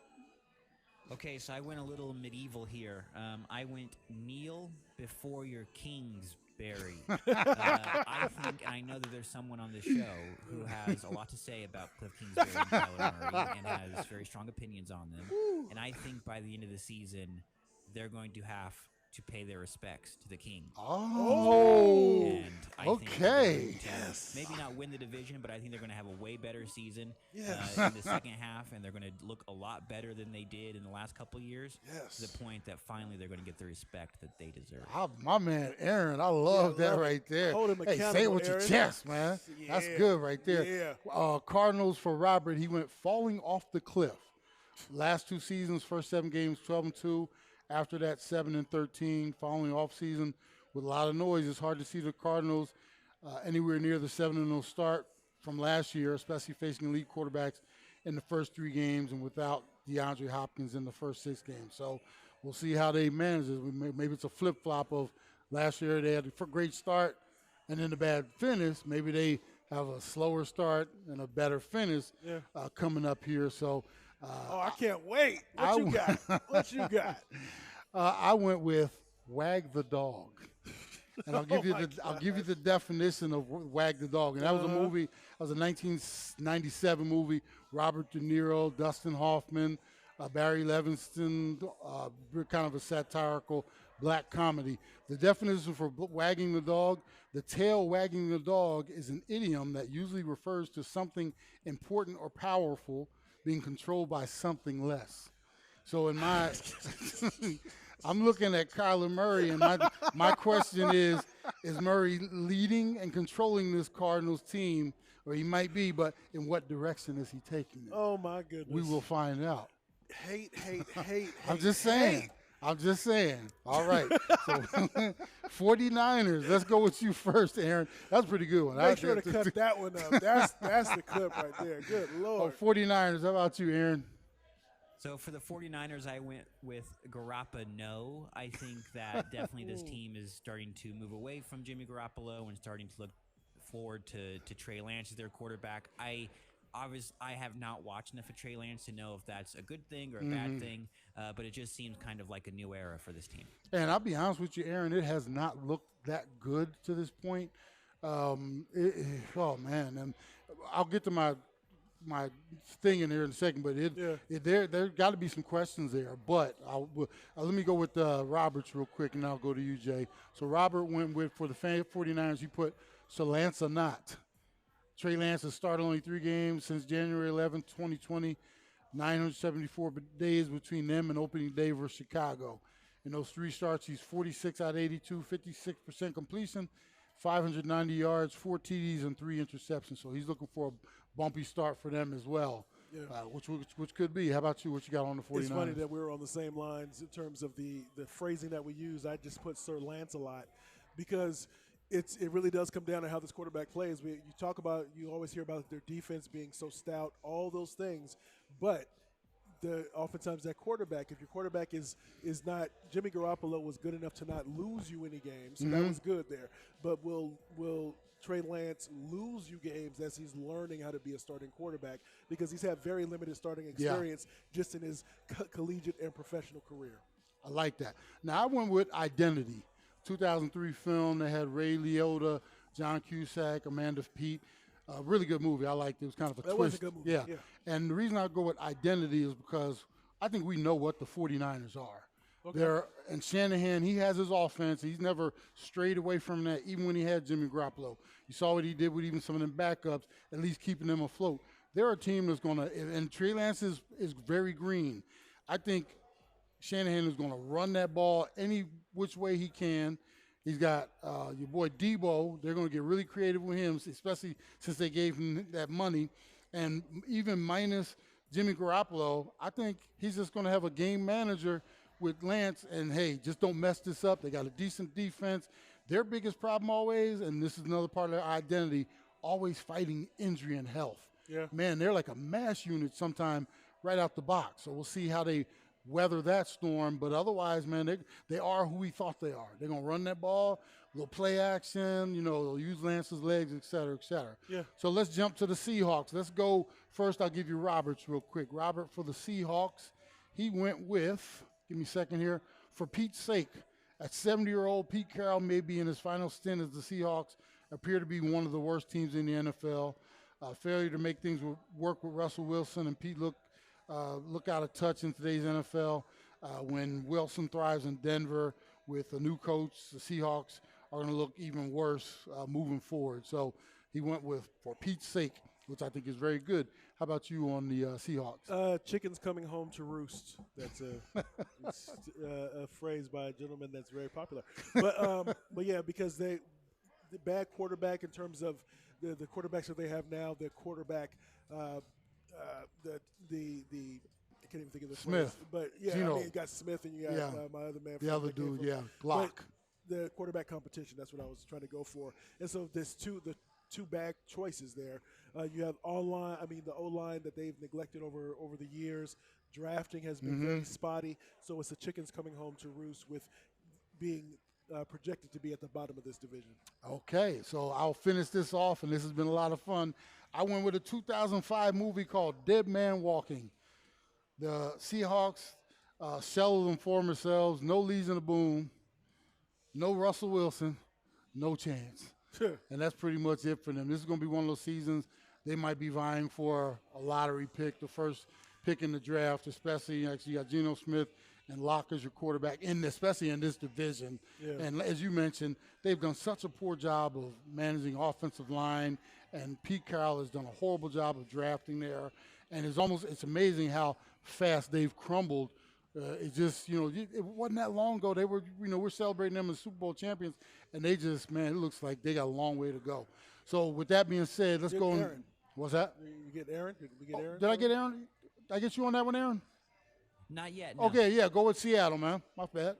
Okay, so I went a little medieval here. I went kneel before your kings bury. I think, and I know that there's someone on this show who has a lot to say about Cliff Kingsbury and Kyler Murray and has very strong opinions on them. And I think by the end of the season, they're going to have to pay their respects to the king. Oh, And I think they're okay. going to maybe not win the division, but I think they're going to have a way better season Yes. in the second half, and they're going to look a lot better than they did in the last couple of years. Yes. To the point that finally they're going to get the respect that they deserve. My man, Aaron, I love Yeah, that love it. right there. Hold him Hey, say it accountable, with your Aaron. chest, man. That's Yeah. good right there. Yeah. Cardinals for Robert, he went falling off the cliff. Last 2 seasons, first 7 games, 12-2. After that, 7-13. Following off season with a lot of noise. It's hard to see the Cardinals anywhere near the 7-0 start from last year, especially facing elite quarterbacks in the first 3 games and without DeAndre Hopkins in the first 6 games. So we'll see how they manage this. Maybe it's a flip-flop of last year they had a great start and then a bad finish. Maybe they have a slower start and a better finish coming up here. So I can't wait. What you got? I went with Wag the Dog. And I'll give you the definition of Wag the Dog. And that was a movie. That was a 1997 movie. Robert De Niro, Dustin Hoffman, Barry Levinson, kind of a satirical black comedy. The definition for wagging the dog: the tail wagging the dog is an idiom that usually refers to something important or powerful being controlled by something less. So in my, I'm looking at Kyler Murray, and my question is Murray leading and controlling this Cardinals team, or he might be, but in what direction is he taking it? Oh my goodness. We will find out. Hate. I'm just saying. All right. So 49ers. Let's go with you first, Aaron. That's a pretty good one. Make sure to cut that one up. That's the clip right there. Good Lord. 49ers. How about you, Aaron? So for the 49ers, I went with Garoppolo. I think that definitely this team is starting to move away from Jimmy Garoppolo and starting to look forward to Trey Lance as their quarterback. I have not watched enough of Trey Lance to know if that's a good thing or a bad thing, but it just seems kind of like a new era for this team. And I'll be honest with you, Aaron, it has not looked that good to this point. Oh, man. And I'll get to my thing in there in a second, but there got to be some questions there. But let me go with Roberts real quick, and I'll go to you, Jay. So Robert went with, for the 49ers, you put Sir Lance or not. Trey Lance has started only 3 games since January 11, 2020, 974 days between them and opening day versus Chicago. In those 3 starts, he's 46 out of 82, 56% completion, 590 yards, 4 TDs, and 3 interceptions. So he's looking for a bumpy start for them as well, which could be. How about you? What you got on the 49ers? It's funny that we're on the same lines in terms of the phrasing that we use. I just put Sir Lance a lot because it really does come down to how this quarterback plays. You always hear about their defense being so stout, all those things, but oftentimes that quarterback, if your quarterback is not, Jimmy Garoppolo was good enough to not lose you any games, so that was good there. But will Trey Lance lose you games as he's learning how to be a starting quarterback, because he's had very limited starting experience just in his collegiate and professional career. I like that. Now I went with Identity. 2003 film that had Ray Liotta, John Cusack, Amanda Peet. Really good movie. I liked it. It was kind of a twist. Was a good movie. Yeah. And the reason I go with Identity is because I think we know what the 49ers are. Okay. And Shanahan, he has his offense. He's never strayed away from that, even when he had Jimmy Garoppolo. You saw what he did with even some of them backups, at least keeping them afloat. They're a team that's going to, and Trey Lance is very green. I think Shanahan is going to run that ball any which way he can. He's got your boy Debo. They're going to get really creative with him, especially since they gave him that money. And even minus Jimmy Garoppolo, I think he's just going to have a game manager with Lance. And, hey, just don't mess this up. They got a decent defense. Their biggest problem always, and this is another part of their identity, always fighting injury and health. Yeah. Man, they're like a mass unit sometime right out the box. So we'll see how they weather that storm, but otherwise, man, they are who we thought they are. They're going to run that ball, little play action, they'll use Lance's legs, et cetera, et cetera. Yeah. So let's jump to the Seahawks. Let's go first. I'll give you Roberts real quick. Robert, for the Seahawks, he went with, give me a second here, for Pete's sake. At 70-year-old Pete Carroll may be in his final stint as the Seahawks appear to be one of the worst teams in the NFL. Failure to make things work with Russell Wilson, and Pete look out of touch in today's NFL. When Wilson thrives in Denver with a new coach, the Seahawks are going to look even worse moving forward. So he went with for Pete's sake, which I think is very good. How about you on the Seahawks? Chickens coming home to roost. That's a phrase by a gentleman that's very popular. But yeah, because the bad quarterback in terms of the quarterbacks that they have now, the quarterback I can't even think of the Smith. phrase. But yeah, you got Smith and you got my other man. The other dude, Block. The quarterback competition. That's what I was trying to go for. And so there's the two bad choices there. You have the O-line that they've neglected over the years. Drafting has been very spotty. So it's the chickens coming home to roost with being projected to be at the bottom of this division. Okay, so I'll finish this off, and this has been a lot of fun. I went with a 2005 movie called Dead Man Walking. The Seahawks, shell of them former selves, no Legion of Boom, no Russell Wilson, no chance. And that's pretty much it for them. This is going to be one of those seasons they might be vying for a lottery pick, the first pick in the draft, especially actually you got Geno Smith and Locke as your quarterback, especially in this division. Yeah. And as you mentioned, they've done such a poor job of managing offensive line, and Pete Carroll has done a horrible job of drafting there. And it's amazing how fast they've crumbled. It just, it wasn't that long ago. They were, we're celebrating them as Super Bowl champions, and they just, man, it looks like they got a long way to go. So with that being said, let's go. Aaron. What's that? You get Aaron? Did we get Aaron? Did I get Aaron? Did I get you on that one, Aaron? Not yet. No. Okay, yeah, go with Seattle, man. My bad.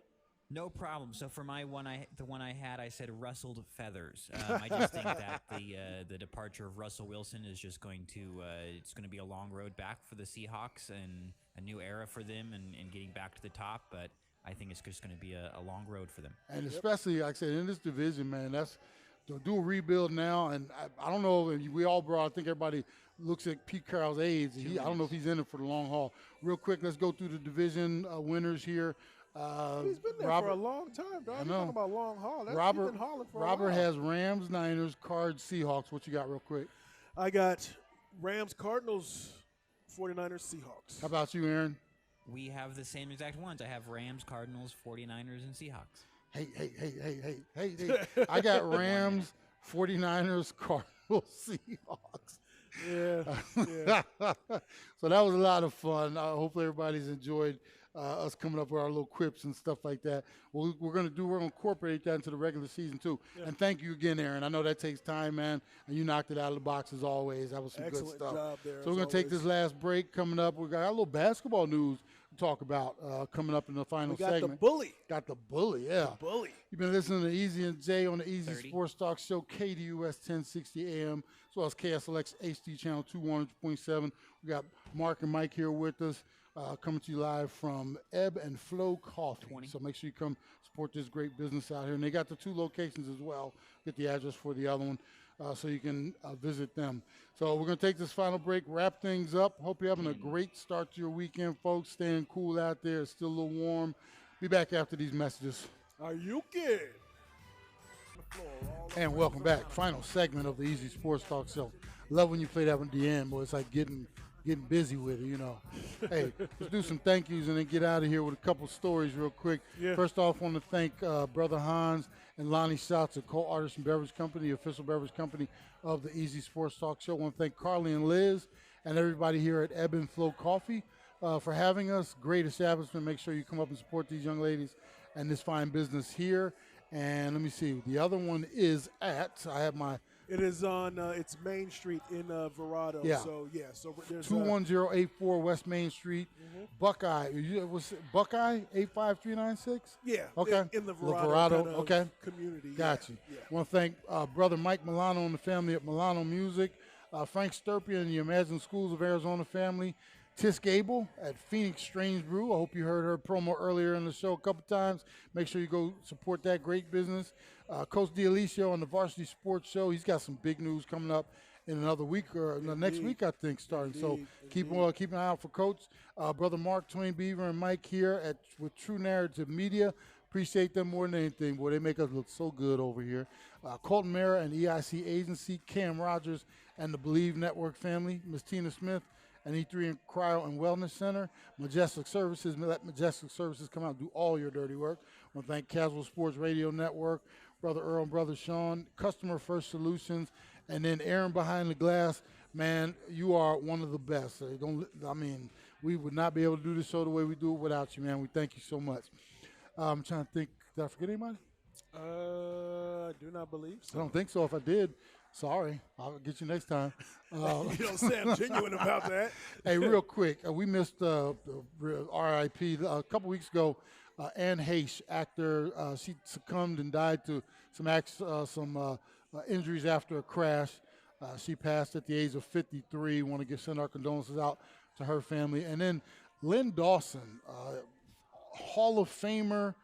No problem. So for my one, the one I had, I said rustled feathers. I just think that the departure of Russell Wilson is just going to it's going to be a long road back for the Seahawks and a new era for them and getting back to the top. But I think it's just going to be a long road for them. And especially, like I said, in this division, man, that's to do a rebuild now. And I don't know, we all I think everybody looks at Pete Carroll's age. I don't know if he's in it for the long haul. Real quick, let's go through the division winners here. He's been there for a long time, dog. I You're know. talking about long haul. Robert, he's been hauling for Robert a while. has Rams, Niners, Cards, Seahawks. What you got real quick? I got Rams, Cardinals, 49ers, Seahawks. How about you, Aaron? We have the same exact ones. I have Rams, Cardinals, 49ers, and Seahawks. Hey. I got Rams, 49ers, Cardinals, Seahawks. Yeah. So that was a lot of fun. Hopefully everybody's enjoyed us coming up with our little quips and stuff like that. Well, we're going to incorporate that into the regular season too. Yeah. And thank you again, Aaron. I know that takes time, man, and you knocked it out of the box as always. That was some Excellent good stuff. Job there, so we're going to take this last break. Coming up, we got a little basketball news to talk about coming up in the final segment. Got the bully, yeah. The bully. You've been listening to Easy and Jay on the Easy 30. Sports Talk Show, KDUS 1060 AM, as well as KSLX HD channel 200.7. We got Mark and Mike here with us, coming to you live from Ebb and Flow Coffee. 20. So make sure you come support this great business out here. And they got the 2 locations as well. Get the address for the other one so you can visit them. So we're going to take this final break, wrap things up. Hope you're having a great start to your weekend, folks. Staying cool out there. It's still a little warm. Be back after these messages. Are you kidding? And welcome back. Final segment of the Easy Sports Talk Show. Love when you play that one at the end, boy. It's like getting busy with it, Hey, let's do some thank yous and then get out of here with a couple stories real quick. Yeah. First off, I want to thank Brother Hans and Lonnie Schatz at Co-Artisan Beverage Company, the official beverage company of the Easy Sports Talk Show. I want to thank Carly and Liz and everybody here at Ebb and Flow Coffee for having us. Great establishment. Make sure you come up and support these young ladies and this fine business here. And let me see. The other one is It is on, it's Main Street in Verrado. Yeah. So there's 21084 West Main Street, Buckeye. Was it Buckeye 85396? Yeah. Okay. In the Verrado. kind of Okay. community. Got you. Yeah. I want to thank Brother Mike Milano and the family at Milano Music, Frank Sturpia and the Imagine Schools of Arizona family, Tis Gable at Phoenix Strange Brew. I hope you heard her promo earlier in the show a couple times. Make sure you go support that great business. Coach D'Alicio on the Varsity Sports Show. He's got some big news coming up in another week or next week, I think, starting. So keep an eye out for Coach. Brother Mark Twain Beaver and Mike here with True Narrative Media. Appreciate them more than anything. Boy, they make us look so good over here. Colton Mara and EIC Agency, Cam Rogers and the Believe Network family, Ms. Tina Smith and E3 and Cryo and Wellness Center, Majestic Services. Let Majestic Services come out and do all your dirty work. I want to thank Casual Sports Radio Network, Brother Earl and Brother Sean, Customer First Solutions, and then Aaron behind the glass. Man, you are one of the best. We would not be able to do this show the way we do it without you, man. We thank you so much. I'm trying to think, did I forget anybody? I do not believe so. I don't think so. If I did, sorry. I'll get you next time. You don't sound genuine about that. Hey, real quick, we missed the RIP a couple weeks ago. Anne Heche, actor, she succumbed and died to some injuries after a crash. She passed at the age of 53. Want to send our condolences out to her family. And then Len Dawson, Hall of Famer,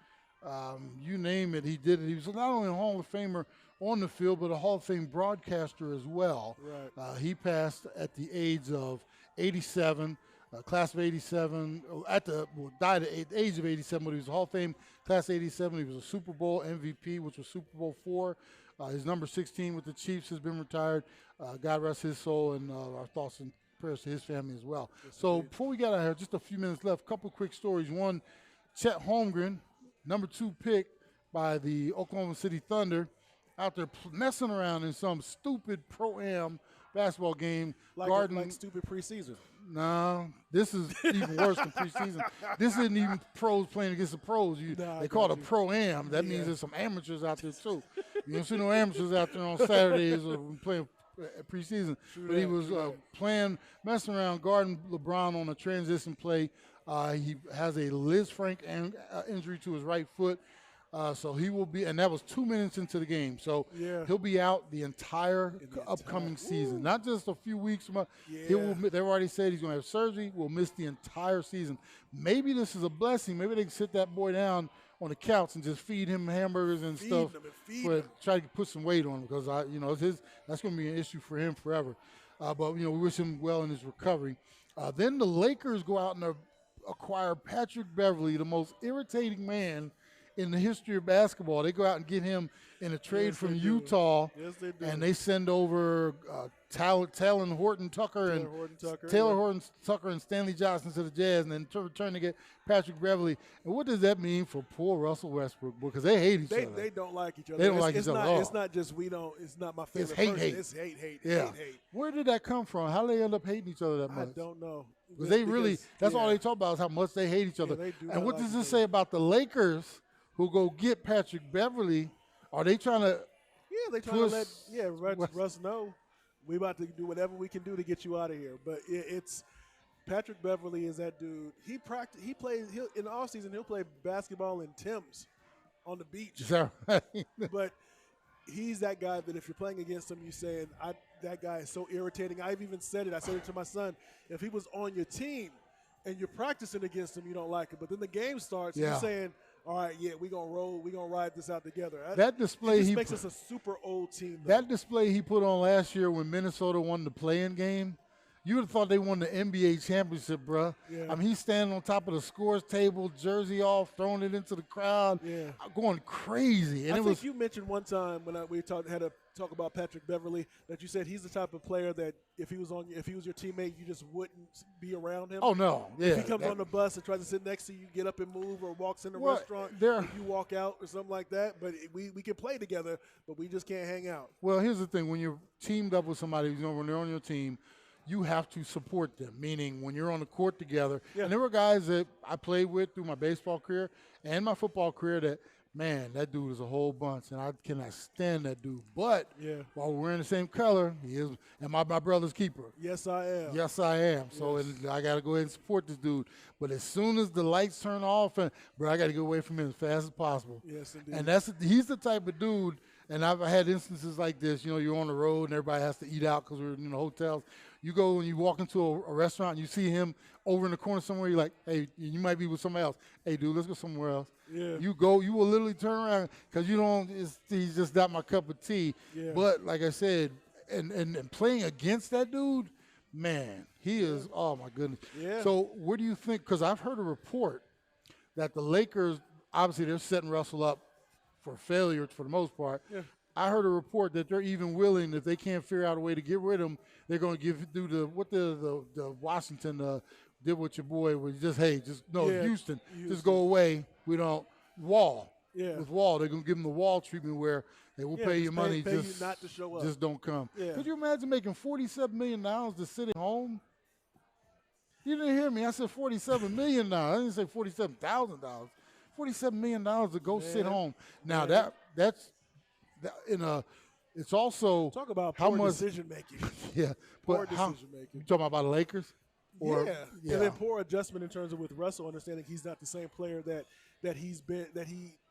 you name it, he did it. He was not only a Hall of Famer on the field, but a Hall of Fame broadcaster as well. Right. He passed at the age of 87. class of '87. Died at the age of 87, but he was a Hall of Fame class of '87. He was a Super Bowl MVP, which was Super Bowl IV. His number 16 with the Chiefs has been retired. God rest his soul, and our thoughts and prayers to his family as well. So before we get out of here, just a few minutes left. Couple quick stories. One, Chet Holmgren, number 2 pick by the Oklahoma City Thunder, out there messing around in some stupid pro-am basketball game. Like stupid preseason. No, this is even worse than preseason. This isn't even pros playing against the pros. They call it a pro-am. That means there's some amateurs out there, too. You don't see no amateurs out there on Saturdays or playing preseason. But he was playing, messing around, guarding LeBron on a transition play. He has a Liz Frank injury to his right foot. So he will be, and that was 2 minutes into the game. So he'll be out the entire upcoming season, not just a few weeks. They've already said he's going to have surgery. Will miss the entire season. Maybe this is a blessing. Maybe they can sit that boy down on the couch and just feed him hamburgers and stuff. Try to put some weight on him because that's going to be an issue for him forever. But we wish him well in his recovery. Then the Lakers go out and acquire Patrick Beverley, the most irritating man in the history of basketball. They go out and get him in a trade from Utah. Yes, they do. And they send over Taylor Horton Tucker and Stanley Johnson to the Jazz, and then return to get Patrick Beverley. And what does that mean for poor Russell Westbrook? Because they hate each other. They don't like each other. They don't like each other at all. It's not just it's not my favorite hate. It's hate. Yeah. Hate. Where did that come from? How did they end up hating each other that much? I don't know. Because that's all they talk about is how much they hate each other. They do and what like does this say about the Lakers who go get Patrick Beverley? Are they trying to they trying to let Russ know we about to do whatever we can do to get you out of here. But it's Patrick Beverley is that dude. He plays in the offseason, he'll play basketball in Tim's on the beach. Is that right? But he's that guy that if you're playing against him, you're saying, that guy is so irritating. I've even said it. I said it to my son. If he was on your team and you're practicing against him, you don't like it. But then the game starts, and you're saying, all right, we're going to roll. We're going to ride this out together. That display he makes us a super old team. That display he put on last year when Minnesota won the play-in game, you would have thought they won the NBA championship, bruh. Yeah. I mean, he's standing on top of the scores table, jersey off, throwing it into the crowd, going crazy. And I think you mentioned one time when we had to talk about Patrick Beverley that you said he's the type of player that if he was your teammate, you just wouldn't be around him. Oh no, yeah. If he comes on the bus and tries to sit next to you, get up and move, or walks in the restaurant, you walk out or something like that. But we can play together, but we just can't hang out. Well, here's the thing: when you're teamed up with somebody, when they're on your team, you have to support them, meaning when you're on the court together. Yeah. And there were guys that I played with through my baseball career and my football career that, man, that dude is a whole bunch, and I cannot stand that dude. But while we're wearing the same color, he is, and my brother's keeper. Yes, I am. Yes, I am. So I got to go ahead and support this dude. But as soon as the lights turn off, I got to get away from him as fast as possible. Yes, indeed. And he's the type of dude, and I've had instances like this. You're on the road, and everybody has to eat out because we're in the hotels. You go and you walk into a restaurant and you see him over in the corner somewhere. You're like, hey, you might be with somebody else. Hey, dude, let's go somewhere else. Yeah. You will literally turn around because he's just not my cup of tea. Yeah. But like I said, and playing against that dude, man, he is, oh my goodness. Yeah. So what do you think? Because I've heard a report that the Lakers, obviously they're setting Russell up for failure for the most part. Yeah. I heard a report that they're even willing, if they can't figure out a way to get rid of him, they're going to do the Washington did with your boy was Houston, just go away. We don't Wall. Yeah. With Wall, they're going to give him the Wall treatment where they will pay you money, pay you not to show up. Just don't come. Yeah. Could you imagine making $47 million to sit at home? You didn't hear me. I said $47 million. I didn't say $47,000. $47 million to go sit home. Now that's it's also talk about how poor much decision making. Yeah, poor decision making. You talking about the Lakers? And then poor adjustment in terms of with Russell understanding he's not the same player that he's been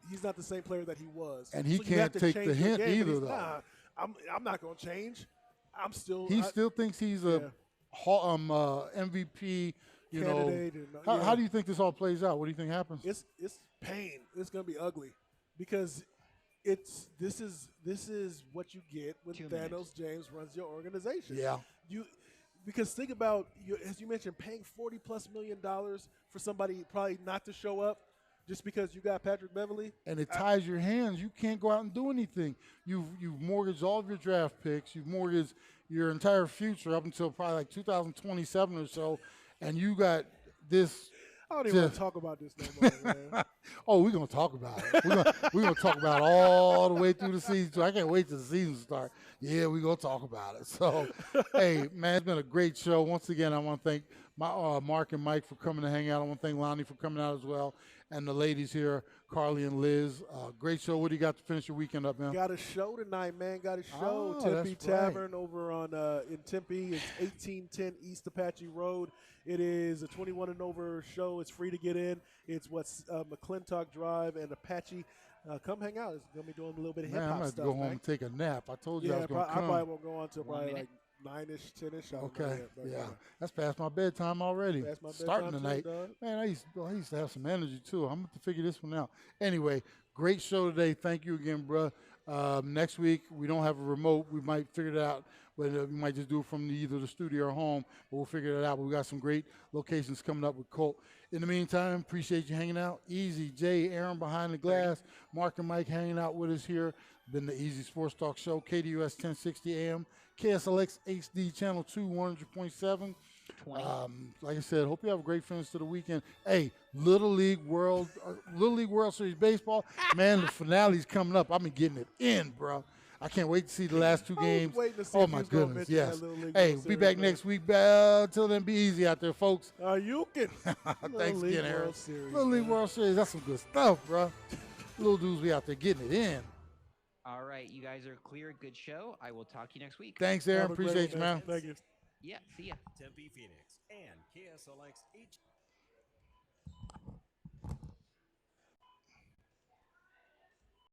he's not the same player that he was, and he can't take the hint either. Though I'm not going to change. I'm still. He still thinks he's a MVP. Candidate. How do you think this all plays out? What do you think happens? It's pain. It's going to be ugly because this is what you get when Thanos James runs your organization. Yeah. because think about, as you mentioned, paying $40+ million for somebody probably not to show up just because you got Patrick Beverly. And it ties your hands. You can't go out and do anything. You've mortgaged all of your draft picks. You've mortgaged your entire future up until probably like 2027 or so, and you got this. I don't even want to talk about this no more, man. Oh, we're gonna talk about it. We're gonna talk about it all the way through the season. So I can't wait till the season starts. Yeah, we're gonna talk about it. So, hey, man, it's been a great show. Once again, I want to thank my Mark and Mike for coming to hang out. I want to thank Lonnie for coming out as well, and the ladies here, Carly and Liz. Great show. What do you got to finish your weekend up, man? Got a show tonight, man. Got a show. Oh, Tempe that's Tavern over on in Tempe. It's 1810 East Apache Road. It is a 21 and over show. It's free to get in. It's McClintock Drive and Apache. Come hang out. It's gonna be doing a little bit of hip Man, I'm hop gonna stuff. go home man. and take a nap. I told you I Yeah, was gonna I come. probably won't go on till 1 probably minute. like 9ish, 10ish. I don't know Okay, yet, but, yeah, that's past my bedtime already. Past my Starting bedtime tonight, too, dog. man. I used to have some energy too. I'm gonna have to figure this one out. Anyway, great show today. Thank you again, bruh. Next week we don't have a remote. We might figure it out, but we might just do it from either the studio or home. But we'll figure it out. But we got some great locations coming up with Colt. In the meantime, appreciate you hanging out. Easy, Jay, Aaron behind the glass, Mark and Mike hanging out with us here. Been the Easy Sports Talk Show, KDUS 1060 AM, KSLX HD Channel 2, 100.7. 20. Like I said, hope you have a great finish to the weekend. Hey, Little League World Series baseball, man, the finale's coming up. I've been getting it in, bro. I can't wait to see the last two games. waiting to see Oh if my he was gonna goodness, mention that yes. Little League Hey, World we'll be Series, back man. next week. Until then, be easy out there, folks. You can. Thanks League again, Aaron. World Series, Little League man. World Series, that's some good stuff, bro. Little dudes be out there getting it in. All right, you guys are clear. Good show. I will talk to you next week. Thanks, Aaron. Have a great Appreciate you, one, man. Thank you. Yeah, see ya. Tempe, Phoenix, and KSLX